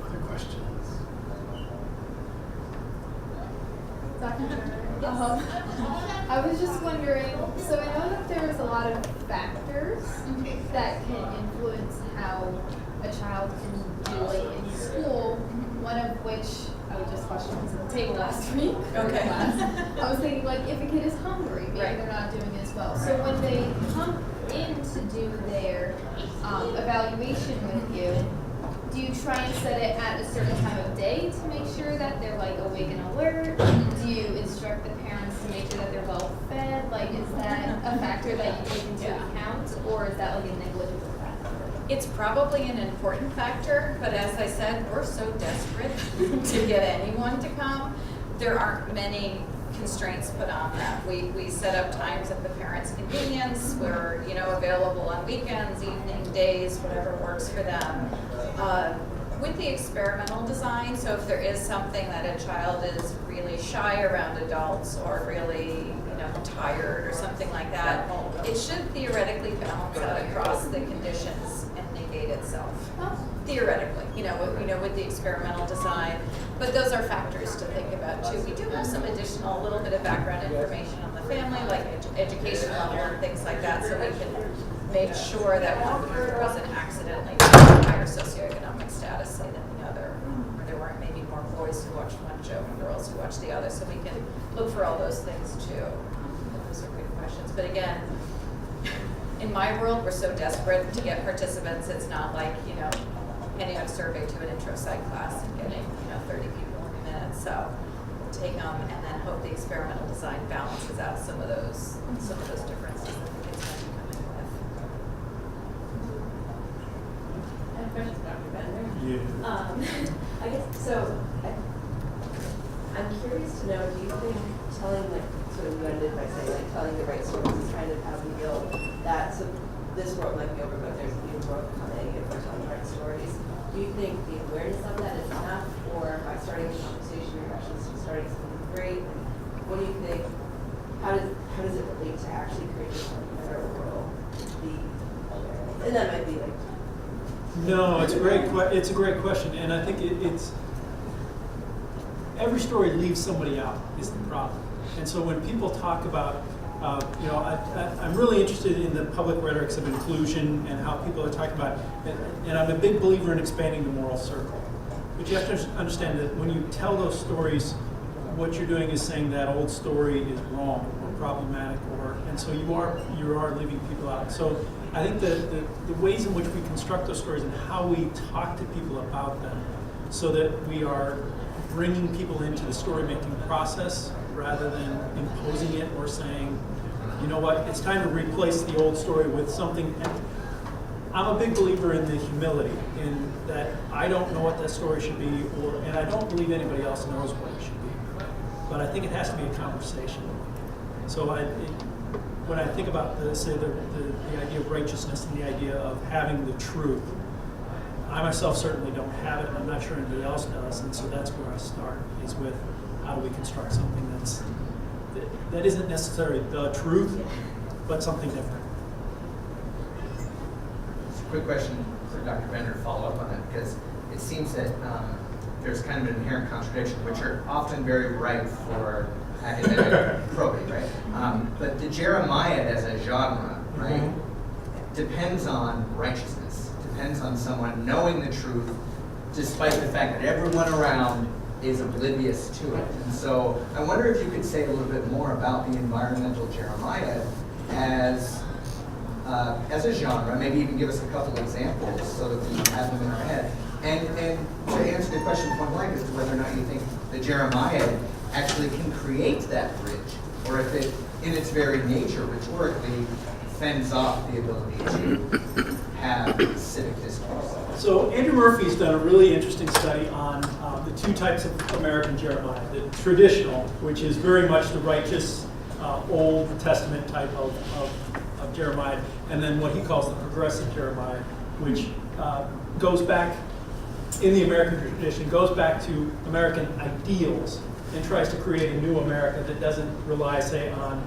Other questions? I was just wondering, so I know that there's a lot of factors that can influence how a child can do in school, one of which I was just watching this at the table last week. Okay. Class. I was thinking, like, if a kid is hungry, maybe Right. they're not doing as well. So when they come in to do their evaluation with you, do you try and set it at a certain time of day to make sure that they're like awake and alert? Do you instruct the parents to make sure that they're well fed? Like, is that a factor that you take into account, or is that like a negligible factor? It's probably an important factor, but as I said, we're so desperate to get anyone to come. There aren't many constraints put on that. We set up times at the parents' convenience. We're available on weekends, evening, days, whatever works for them. With the experimental design, so if there is something that a child is really shy around adults or really tired or something like that, it should theoretically balance out across the conditions and negate itself. Theoretically, with the experimental design. But those are factors to think about too. We do have some additional, little bit of background information on the family, like education level and things like that, so we can make sure that one group wasn't accidentally a higher socioeconomic status than the other. Or there weren't maybe more boys who watched one show and girls who watched the other, so we can look for all those things too. Those are good questions. But again, in my world, we're so desperate to get participants. It's not like, handing out a survey to an intro psych class and getting, 30 people in a minute. So we'll take them and then hope the experimental design balances out some of those differences that the kids might be coming with. I have a question for Dr. Bender. Yeah. I guess, so I'm curious to know, do you think telling, sort of you ended by saying, telling the right stories is kind of how we build that, so this world might be over, but there's a new world coming if we're telling the right stories. Do you think the awareness of that is enough, or by starting the conversation, you're actually starting something great? What do you think, how does it relate to actually creating a better world? And that might be No, it's a great question, and I think it's every story leaves somebody out is the problem. And so when people talk about, I'm really interested in the public rhetorics of inclusion and how people are talking about, and I'm a big believer in expanding the moral circle. But you have to understand that when you tell those stories, what you're doing is saying that old story is wrong or problematic, and so you are leaving people out. So I think the ways in which we construct those stories and how we talk to people about them, so that we are bringing people into the story-making process rather than imposing it or saying, you know what, it's time to replace the old story with something. I'm a big believer in the humility, in that I don't know what that story should be, and I don't believe anybody else knows what it should be. But I think it has to be a conversation. So when I think about the idea of righteousness and the idea of having the truth, I myself certainly don't have it, and I'm not sure anybody else does, and so that's where I start, is with how do we construct something that isn't necessarily the truth, but something different. Quick question for Dr. Bender to follow up on that, because it seems that there's kind of an inherent contradiction, which are often very ripe for academic probing, right? But the Jeremiad as a genre, right, depends on righteousness, depends on someone knowing the truth, despite the fact that everyone around is oblivious to it. And so I wonder if you could say a little bit more about the environmental Jeremiad as a genre, maybe even give us a couple examples so that we have them in our head. And to answer the question point blank as to whether or not you think the Jeremiad actually can create that bridge, or if it, in its very nature, rhetorically, fends off the ability to have civic discourse. So Andrew Murphy's done a really interesting study on the two types of American Jeremiah. The traditional, which is very much the righteous Old Testament type of Jeremiah, and then what he calls the progressive Jeremiah, which goes back, in the American tradition, goes back to American ideals and tries to create a new America that doesn't rely, say, on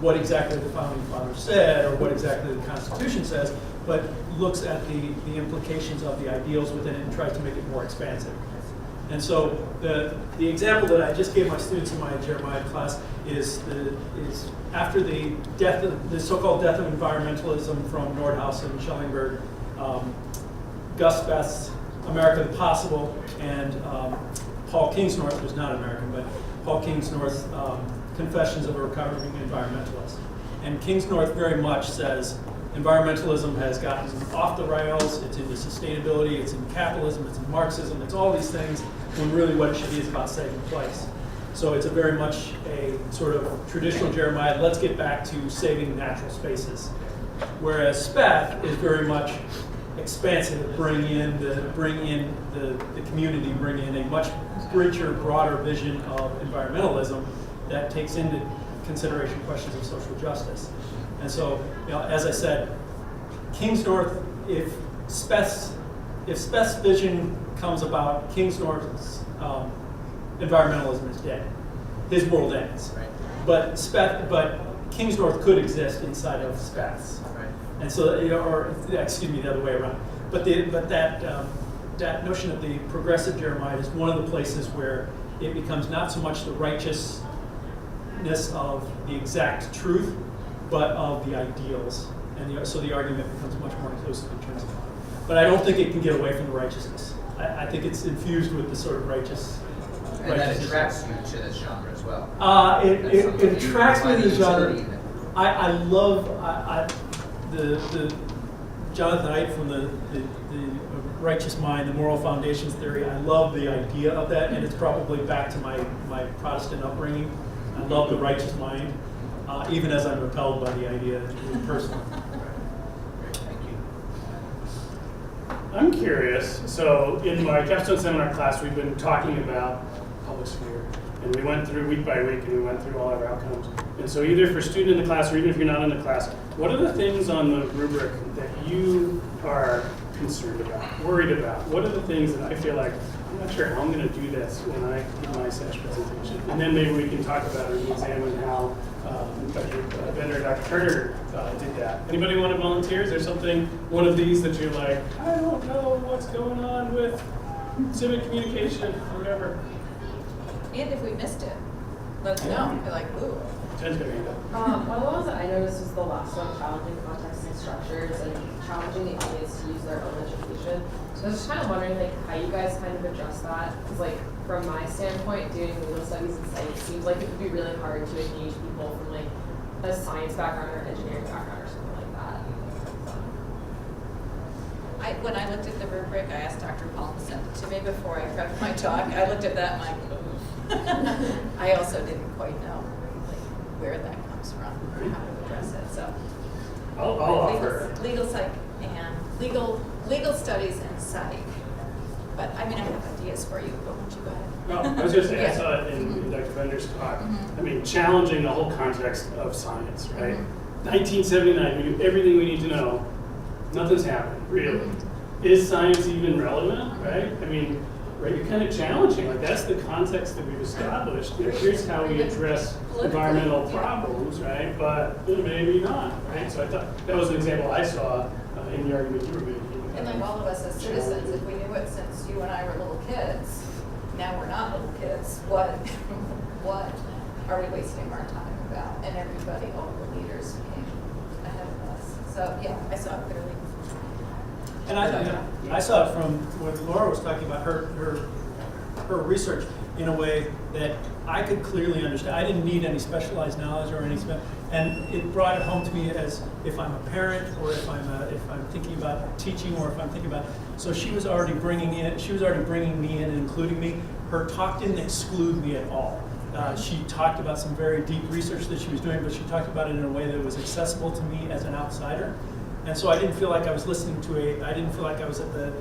what exactly the Founding Fathers said or what exactly the Constitution says, but looks at the implications of the ideals within it and tries to make it more expansive. And so the example that I just gave my students in my Jeremiah class is after the death of the so-called death of environmentalism from Nordhaus and Schellenberg, Gus Best's America the Possible and Paul Kingsnorth, who's not American, but Paul Kingsnorth's Confessions of a Recovering Environmentalist. And Kingsnorth very much says environmentalism has gotten off the rails, it's into sustainability, it's in capitalism, it's in Marxism, it's all these things, when really what it should be is about saving place. So it's a very much a sort of traditional Jeremiah, let's get back to saving natural spaces. Whereas Speth is very much expansive, bring in the community, bring in a much richer, broader vision of environmentalism that takes into consideration questions of social justice. And so, as I said, Kingsnorth, if Speth's vision comes about, Kingsnorth's environmentalism is dead. His world ends. Right. But Kingsnorth could exist inside of Speth's. Right. And so, excuse me, the other way around. But that notion of the progressive Jeremiah is one of the places where it becomes not so much the righteousness of the exact truth, but of the ideals. And so the argument becomes much more inclusive in terms of that. But I don't think it can get away from the righteousness. I think it's infused with the sort of righteous. And that attracts you to this genre as well. It attracts me to the genre. I love the Jonathan Haidt from the Righteous Mind, the Moral Foundations theory. I love the idea of that, and it's probably back to my Protestant upbringing. I love the righteous mind, even as I'm repelled by the idea personally. Thank you. I'm curious. So in my capstone seminar class, we've been talking about public sphere, and we went through week by week, and we went through all our outcomes. And so either for a student in the class, or even if you're not in the class, what are the things on the rubric that you are concerned about, worried about? What are the things that I feel like, I'm not sure how I'm going to do this when I do my SASH presentation? And then maybe we can talk about it and examine how Dr. Bender and Dr. Carter did that. Anybody want to volunteer? Is there something, one of these that you're like, I don't know what's going on with civic communication or whatever? And if we missed it, let us know. Be like, ooh. Jen's got her hand up. One of the ones that I noticed was the last one, challenging context and structures and challenging the audience to use their own education. So I was just kind of wondering how you guys kind of address that. Because from my standpoint, doing legal studies and studies, it seems like it would be really hard to engage people from a science background or engineering background or something like that. When I looked at the rubric, I asked Dr. Paul to send it to me before I prepped my talk. I looked at that and I'm like, I also didn't quite know where that comes from or how to address it. So I'll offer. legal psych and legal studies and psych. But I mean, I have ideas for you, but why don't you go ahead? No, I was going to say, I Yeah. saw it in Dr. Bender's talk. I mean, challenging the whole context of science, right? 1979, we knew everything we need to know. Nothing's happened, really. Is science even relevant, right? I mean, right, you're kind of challenging. That's the context that we've established. Here's how we address environmental problems, right? But maybe not, right? So I thought that was an example I saw in the argument you were making. And like all of us as citizens, if we knew it since you and I were little kids, now we're not little kids, what are we wasting our time about? And everybody, all the leaders came ahead of us. So yeah, I saw it clearly. And I saw it from what Laura was talking about, her research in a way that I could clearly understand. I didn't need any specialized knowledge or and it brought it home to me as if I'm a parent or if I'm thinking about teaching or if I'm thinking about. So she was already bringing me in and including me. Her talk didn't exclude me at all. She talked about some very deep research that she was doing, but she talked about it in a way that was accessible to me as an outsider. And so I didn't feel like I was listening to I didn't feel like I was at the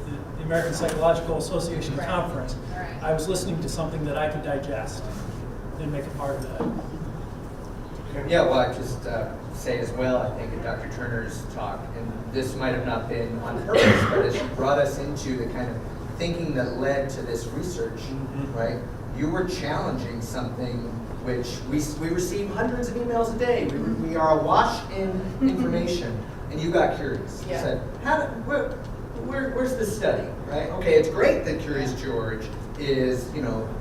American Psychological Association Right. conference. Right. I was listening to something that I could digest and make a part of that. Yeah, well, I just say as well, I think in Dr. Turner's talk, and this might have not been on purpose, but as she brought us into the kind of thinking that led to this research, right? You were challenging something which we receive hundreds of emails a day. We are awash in information, and you got curious. You Yeah. said, where's this study, right? Okay, it's great that Curious George is,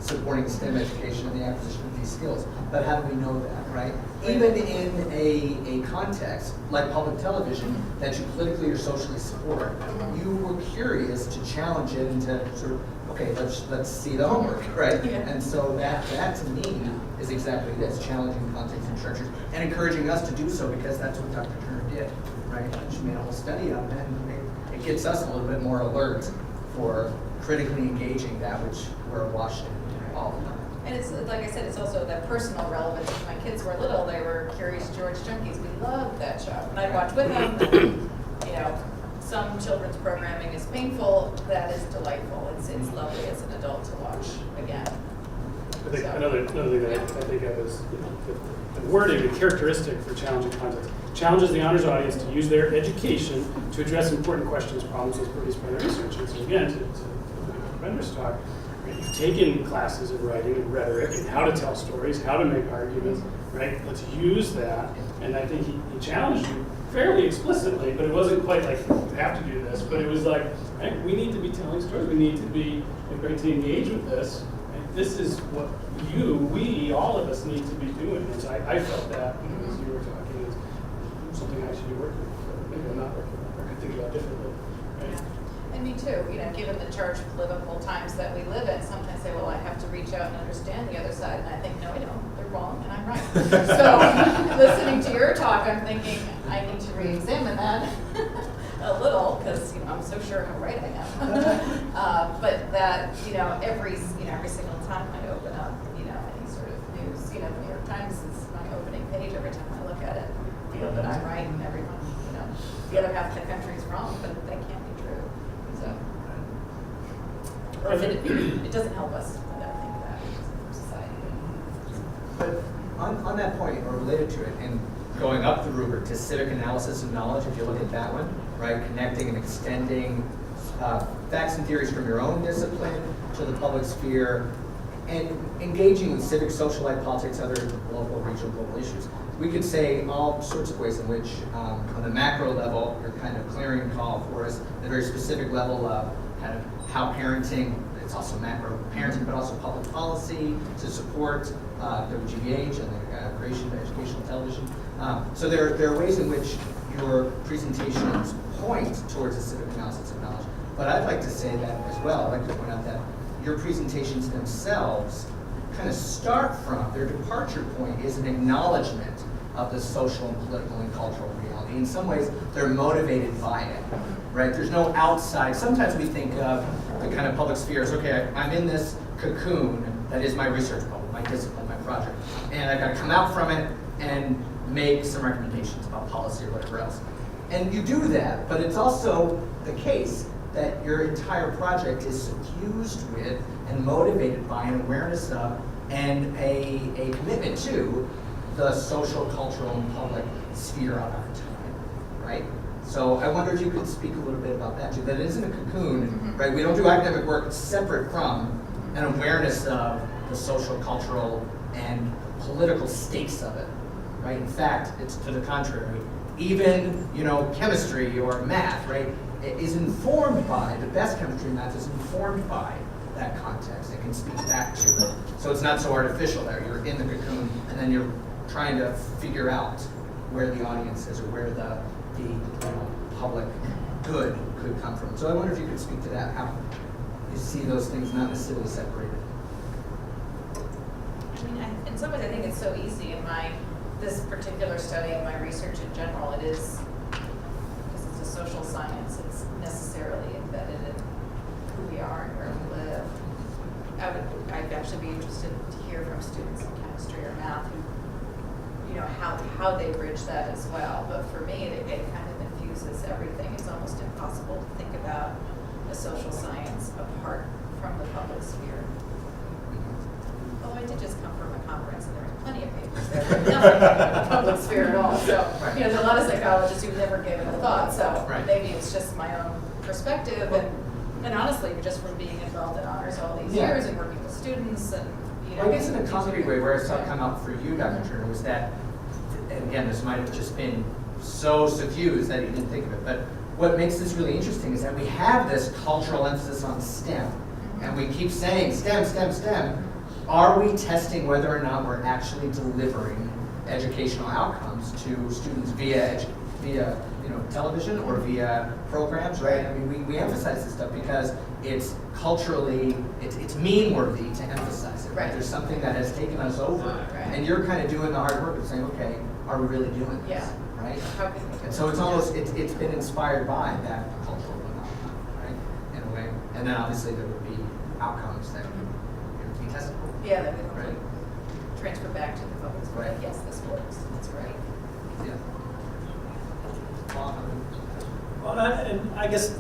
supporting STEM education and the acquisition of these skills, but how do we know that, right? Even in a context like public television that you politically or socially support, you were curious to challenge it and to sort of, okay, let's see the homework, right? Yeah. And so that to me is exactly this, challenging context and structures and encouraging us to do so because that's what Dr. Turner did, right? She made a whole study on it, and it gets us a little bit more alert for critically engaging that which we're awash in all the time. And it's, like I said, it's also the personal relevance. When my kids were little, they were Curious George junkies. We loved that show. And I'd watch with them. Some children's programming is painful. That is delightful. It's lovely as an adult to watch again. I think another thing that I think of is the wording, the characteristic for challenging context. Challenges the honors audience to use their education to address important questions, problems as produced by their research. And so again, to Bender's talk, right, you've taken classes in writing and rhetoric and how to tell stories, how to make arguments, right? Let's use that. And I think he challenged you fairly explicitly, but it wasn't quite like, you have to do this, but it was like, right, we need to be telling stories. We need to be great to engage with this. And this is what we, all of us need to be doing. And so I felt that as you were talking, is something I should be working with. Maybe I'm not working with, or I think about differently, right? And me too, given the charged political times that we live in, sometimes I say, well, I have to reach out and understand the other side. And I think, no, I don't. They're wrong and I'm right. So listening to your talk, I'm thinking, I need to re-examine that a little because, I'm so sure how right I am. But that, every single time I open up, any sort of news, the New York Times is my opening page every time I look at it. Feel that I'm right and everyone, the other half of the country is wrong, but they can't be true. So, it doesn't help us, I don't think, that from society. But on that point, or related to it, and going up the rubric to civic analysis of knowledge, if you look at that one, right, connecting and extending facts and theories from your own discipline to the public sphere, and engaging with civic, social life, politics, other local, regional, global issues. We could say all sorts of ways in which, on the macro level, you're kind of clearing call for us, the very specific level of kind of how parenting, it's also macro parenting, but also public policy to support WGBH and the creation of educational television. So there are ways in which your presentations point towards a civic analysis of knowledge. But I'd like to say that as well. I'd like to point out that your presentations themselves kind of start from, their departure point is an acknowledgement of the social and political and cultural reality. In some ways, they're motivated by it, right? There's no outside. Sometimes we think of the kind of public sphere as, okay, I'm in this cocoon that is my research bubble, my discipline, my project, and I've got to come out from it and make some recommendations about policy or whatever else. And you do that, but it's also the case that your entire project is suffused with and motivated by an awareness of and a commitment to the social, cultural, and public sphere of our time, right? So I wonder if you could speak a little bit about that too. That it isn't a cocoon, right? We don't do academic work separate from an awareness of the social, cultural, and political stakes of it, right? In fact, it's to the contrary. Even, chemistry or math, right, is informed by, the best chemistry and math is informed by that context. It can speak back to it. So it's not so artificial there. You're in the cocoon, and then you're trying to figure out where the audience is or where the public good could come from. So I wonder if you could speak to that, how you see those things not necessarily separated. In some ways, I think it's so easy in this particular study and my research in general. It is, because it's a social science, it's necessarily embedded in who we are and where we live. I'd actually be interested to hear from students in chemistry or math who, how they bridge that as well. But for me, it kind of infused infuses everything. It's almost impossible to think about a social science apart from the public sphere. Although I did just come from a conference and there were plenty of papers there, but nothing in the public sphere at all. So, you know, there's a lot of psychologists who've never given it a thought, so maybe it's just my own perspective. And honestly, just from being involved in honors all these years and working with students and, you know. Well, I guess in a concrete way, where I saw it come out for you, Dr. Turner, was that, and again, this might have just been so suffused that you didn't think of it, but what makes this really interesting is that we have this cultural emphasis on STEM, and we keep saying STEM, STEM, STEM. Are we testing whether or not we're actually delivering educational outcomes to students via television or via programs, right? I mean, we emphasize this stuff because it's culturally, it's mean-worthy to emphasize it, right? There's something that has taken us over, and you're kind of doing the hard work of saying, okay, are we really doing this, right? And so it's almost, it's been inspired by that cultural phenomenon, right, in a way. And then obviously there would be outcomes that would be testable. Yeah, that would transfer back to the public sphere. Right. Yes, this works. That's right. Yeah. Well, and I guess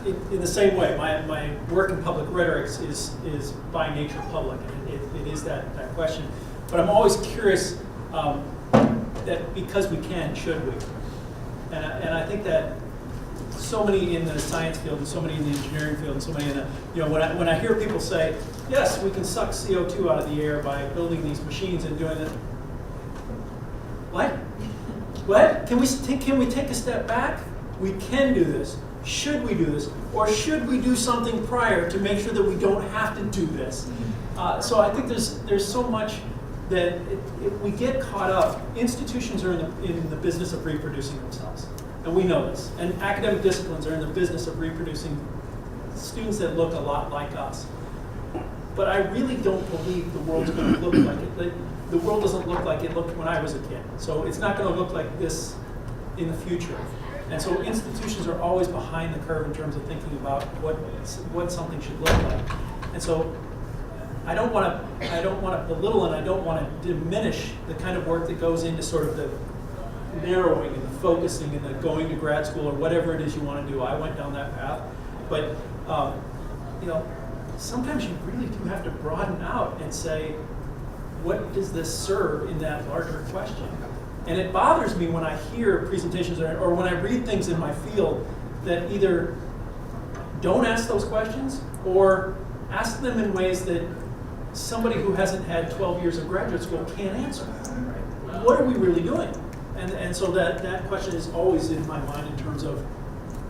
in the same way, my work in public rhetoric is by nature public. It is that question. But I'm always curious that because we can, should we? And I think that so many in the science field and so many in the engineering field and so many in the, you know, when I hear people say, yes, we can suck CO2 out of the air by building these machines and doing it. What? What? Can we take a step back? We can do this. Should we do this? Or should we do something prior to make sure that we don't have to do this? So I think there's so much that we get caught up. Institutions are in the business of reproducing themselves. And we know this. And academic disciplines are in the business of reproducing students that look a lot like us. But I really don't believe the world's going to look like it. The world doesn't look like it looked when I was a kid. So it's not going to look like this in the future. And so institutions are always behind the curve in terms of thinking about what something should look like. And so I don't want to belittle and I don't want to diminish the kind of work that goes into sort of the narrowing and the focusing and the going to grad school or whatever it is you want to do. I went down that path. But you know, sometimes you really do have to broaden out and say, what does this serve in that larger question? And it bothers me when I hear presentations or when I read things in my field that either don't ask those questions or ask them in ways that somebody who hasn't had 12 years of graduate school can't answer. What are we really doing? And so that question is always in my mind in terms of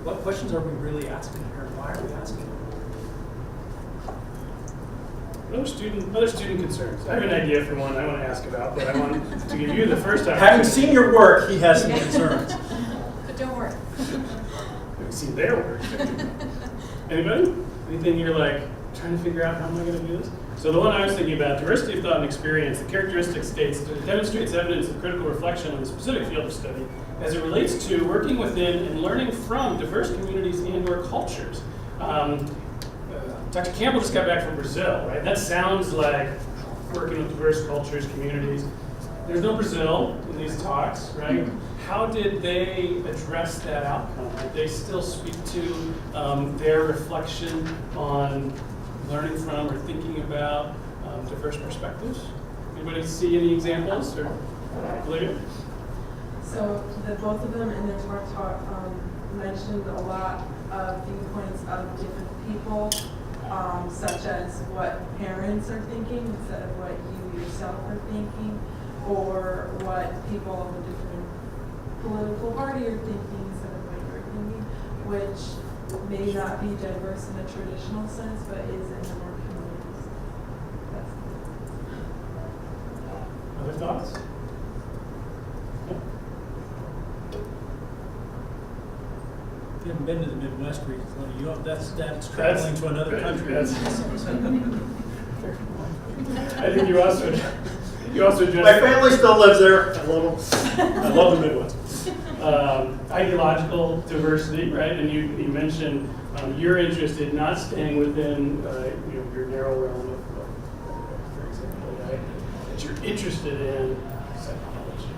what questions are we really asking here and why are we asking them? Other student concerns. I have an idea for one I want to ask about, but I want to give you the first opportunity. Having seen your work, he has some concerns. But don't worry. Having seen their work. Anybody? Anything you're like trying to figure out how am I going to do this? So the one I was thinking about, diversity of thought and experience, the characteristic states demonstrates evidence of critical reflection on the specific field of study as it relates to working within and learning from diverse communities and/or cultures. Dr. Campbell just got back from Brazil, right? That sounds like working with diverse cultures, communities. There's no Brazil in these talks, right? How did they address that outcome? Did they still speak to their reflection on learning from or thinking about diverse perspectives? Anybody see any examples or Olivia? So both of them in their talk mentioned a lot of viewpoints of different people, such as what parents are thinking instead of what you yourself are thinking, or what people of a different political party are thinking instead of what you're thinking, which may not be diverse in a traditional sense, but is in more communities. Other thoughts? You haven't been to the Midwest recently. You know, that's traveling to another country. I think you also just... My family still lives there. I love them. I love the Midwest. Ideological diversity, right? And you mentioned you're interested not staying within your narrow realm of for example, right? That you're interested in psychology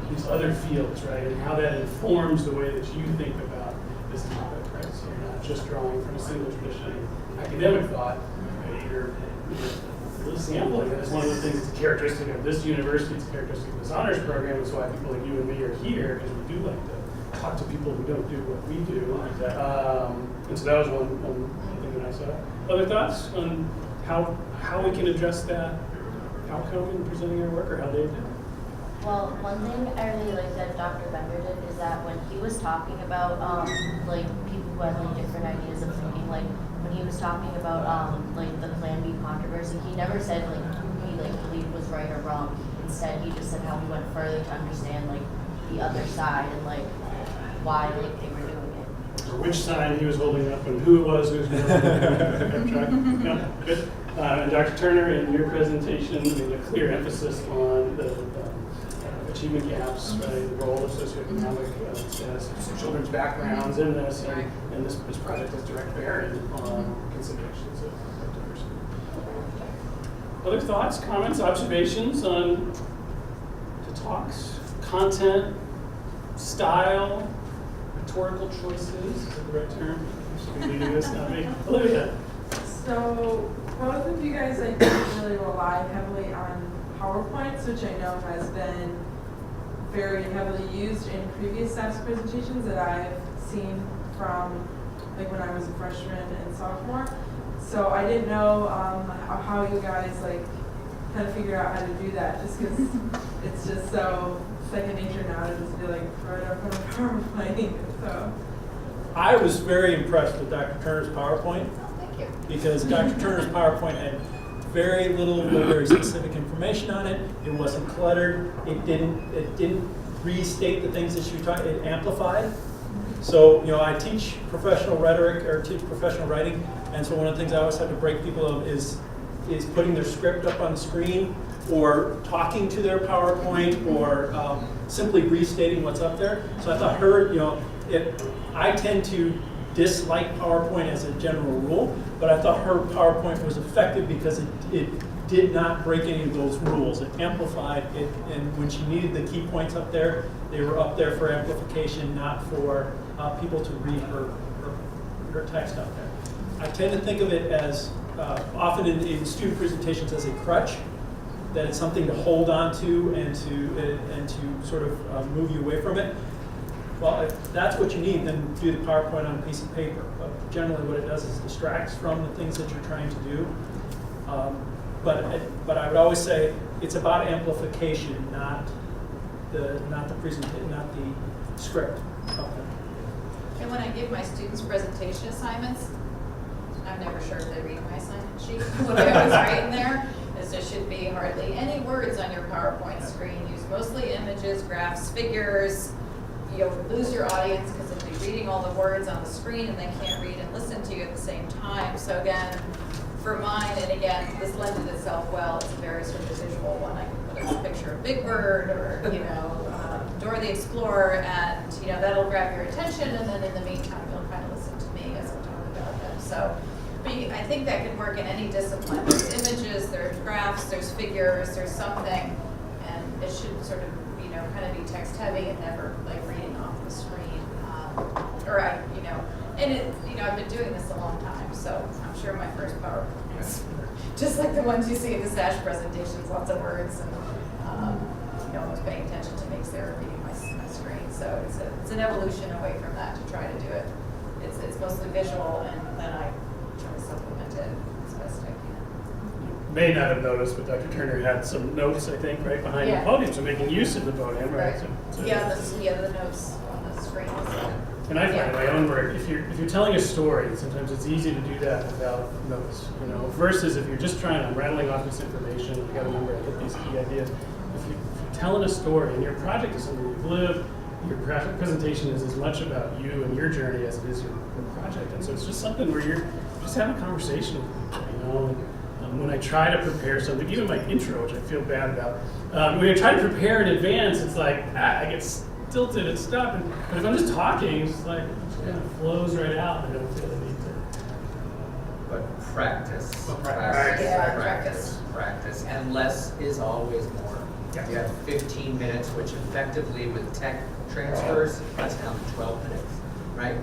and these other fields, right? And how that informs the way that you think about this topic, right? So you're not just drawing from a single tradition of academic thought, right? You're really sampling it. It's one of the things that's characteristic of this university, it's characteristic of this honors program. It's why people like you and me are here, because we do like to talk to people who don't do what we do. And so that was one thing that I saw. Other thoughts on how we can address that outcome in presenting our work, or how they did? Well, one thing I really like that Dr. Bender did is that when he was talking about like people who had like different ideas of thinking, like when he was talking about like the Plan B controversy, he never said like who he like believed was right or wrong. Instead, he just said how he went further to understand like the other side and like why like they were doing it. Or which side he was holding up and who it was who was holding up. Yeah, good. And Dr. Turner, in your presentation, made a clear emphasis on the achievement gaps, right, the role of socioeconomic status, children's backgrounds in this, and this project has direct bearing on considerations of diversity. Other thoughts, comments, observations on the talks, content, style, rhetorical choices, is that the right term? Should we do this, not me? Olivia. So both of you guys, I think, really rely heavily on PowerPoints, which I know has been very heavily used in previous SAPS presentations that I've seen from like when I was a freshman and sophomore. So I didn't know how you guys like kind of figure out how to do that, just because it's just so second nature now to just be like right up on a PowerPoint. So I was very impressed with Dr. Turner's PowerPoint. Thank you. Because Dr. Turner's PowerPoint had very little, very specific information on it. It wasn't cluttered. It didn't restate the things that she was talking. It amplified. So I teach professional rhetoric or teach professional writing, and so one of the things I always have to break people of is putting their script up on the screen, or talking to their PowerPoint, or simply restating what's up there. So I thought I tend to dislike PowerPoint as a general rule, but I thought her PowerPoint was effective because it did not break any of those rules. It amplified it, and when she needed the key points up there, they were up there for amplification, not for people to read her text up there. I tend to think of it as often in student presentations as a crutch, that it's something to hold on to and to sort of move you away from it. Well, if that's what you need, then do the PowerPoint on a piece of paper. But generally what it does is distracts from the things that you're trying to do. But I would always say it's about amplification, not the presentation, not the script. And when I give my students presentation assignments, I'm never sure if they read my assignment sheet. What I always write in there is there should be hardly any words on your PowerPoint screen. Use mostly images, graphs, figures. You'll lose your audience because they'll be reading all the words on the screen and they can't read and listen to you at the same time. So again, for mine, and again, this lended itself well. It's a very sort of visual one. I can put a picture of Big Bird or Dora the Explorer, and that'll grab your attention. And then in the meantime, you'll kind of listen to me as I talk about them. So, but I think that can work in any discipline. There's images, there's graphs, there's figures, there's something, and it should sort of kind of be text heavy and never like reading off the screen. I've been doing this a long time, so I'm sure my first PowerPoint was just like the ones you see in the SASH presentations, lots of words, and I was paying attention to make Sarah reading my screen. So it's an evolution away from that to try to do it. It's mostly visual, and then I try to supplement it as best I can. May not have noticed, but Dr. Turner had some notes, I think, right behind the podium, so making use of the podium, right? So The notes on the screen. And I find in my own work, if you're telling a story, sometimes it's easy to do that without notes, versus if you're just I'm rattling off this information, I got to remember I hit these key ideas. If you're telling a story, and your project is something you've lived, your presentation is as much about you and your journey as it is your project, and so it's just something where you're just having a conversation with people, when I try to prepare something, even my intro, which I feel bad about, when I try to prepare in advance, it's like, I get stilted and stuff. But if I'm just talking, it's just like, it just kind of flows right out. I don't feel the need to. But practice. Practice. Practice. And less is always more. You have 15 minutes, which effectively with tech transfers, cuts down to 12 minutes, right?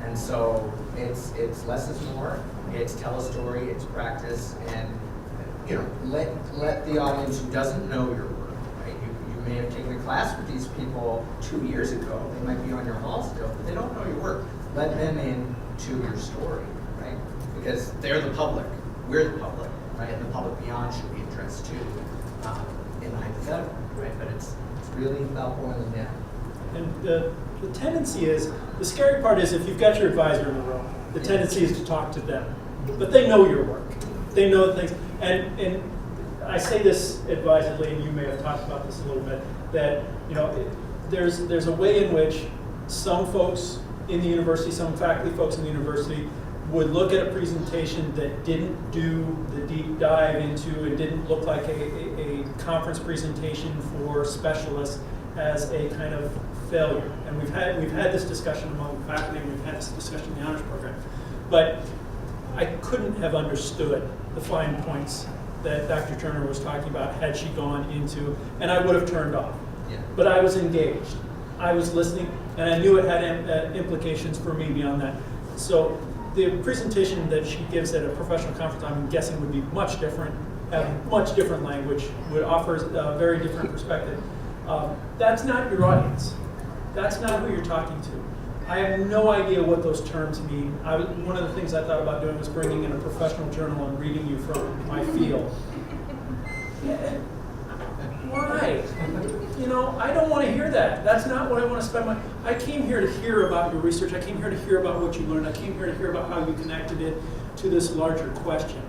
And so it's less is more. It's tell a story, it's practice, and let the audience who doesn't know your work, right? You may have taken a class with these people 2 years ago. They might be on your hall still, but they don't know your work. Let them in to your story, right? Because they're the public, we're the public, right? And the public beyond should be addressed too, in the hypothetical, right? But it's really about boiling down. And the tendency is, the scary part is if you've got your advisor in the room, the tendency is to talk to them. But they know your work. They know the things. And I say this advisedly, and you may have talked about this a little bit, that there's a way in which some folks in the university, some faculty folks in the university would look at a presentation that didn't do the deep dive into, it didn't look like a conference presentation for specialists as a kind of failure. And we've had this discussion among faculty, and we've had this discussion in the honors program. But I couldn't have understood the fine points that Dr. Turner was talking about had she gone into, and I would have turned off. Yeah. But I was engaged. I was listening, and I knew it had implications for me beyond that. So the presentation that she gives at a professional conference, I'm guessing would be much different, have much different language, would offer a very different perspective. That's not your audience. That's not who you're talking to. I have no idea what those terms mean. One of the things I thought about doing was bringing in a professional journal and reading you from my field. Why? I don't want to hear that. That's not what I want to spend my... I came here to hear about your research. I came here to hear about what you learned. I came here to hear about how you connected it to this larger question.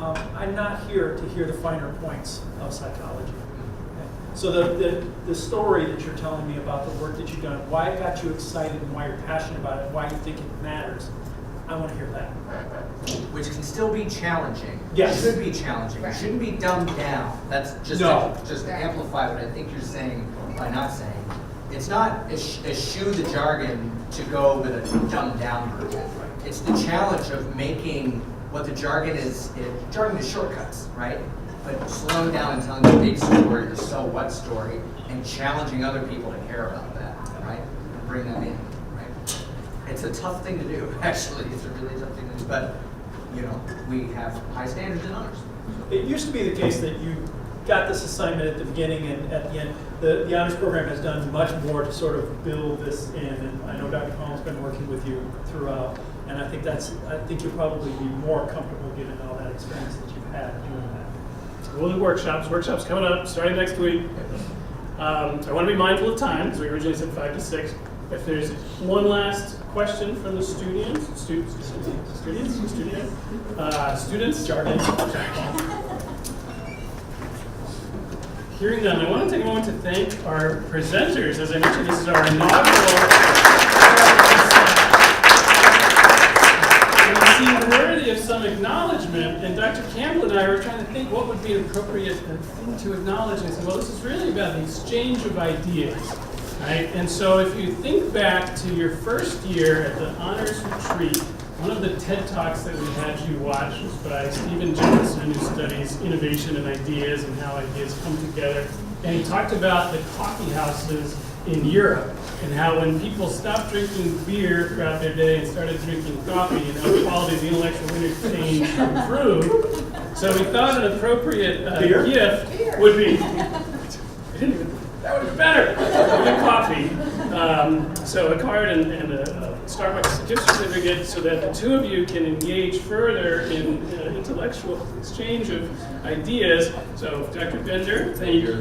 I'm not here to hear the finer points of psychology. So the story that you're telling me about the work that you've done, why it got you excited and why you're passionate about it, why you think it matters, I want to hear that. Which can still be challenging. Yes. It should be challenging. It shouldn't be dumbed down. That's just to amplify what I think you're saying by not saying. It's not eschew the jargon to go with a dumbed down version. It's the challenge of making what the jargon is. Jargon is shortcuts, right? But slowing down and telling the big story, the so what story, and challenging other people to care about that, right? And bring them in, right? It's a tough thing to do, actually. It's a really tough thing to do, but we have high standards in honors. It used to be the case that you got this assignment at the beginning and at the end. The honors program has done much more to sort of build this in, and I know Dr. Collins has been working with you throughout, and I think you'll probably be more comfortable given all that experience that you've had doing that. We'll do workshops. Workshops coming up, starting next week. I want to be mindful of time, because we originally said 5 to 6. If there's one last question from the students, jargon. Hearing none, I want to take a moment to thank our presenters. As I mentioned, this is our inaugural. It seemed worthy of some acknowledgement, and Dr. Campbell and I were trying to think what would be an appropriate thing to acknowledge. And I said, well, this is really about the exchange of ideas, right? And so if you think back to your first year at the Honors Retreat, one of the TED Talks that we had you watch was by Stephen Johnson, who studies innovation and ideas and how ideas come together. And he talked about the coffee houses in Europe, and how when people stopped drinking beer throughout their day and started drinking coffee, and how the quality of the intellectual interchange improved. So we thought an appropriate gift would be, that would be better than coffee. So a card and a Starbucks gift certificate so that the two of you can engage further in intellectual exchange of ideas. So Dr. Bender, thank you.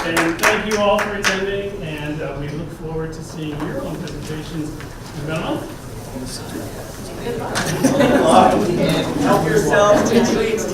And thank you all for attending, and we look forward to seeing your own presentations in about a month. Help yourselves to treats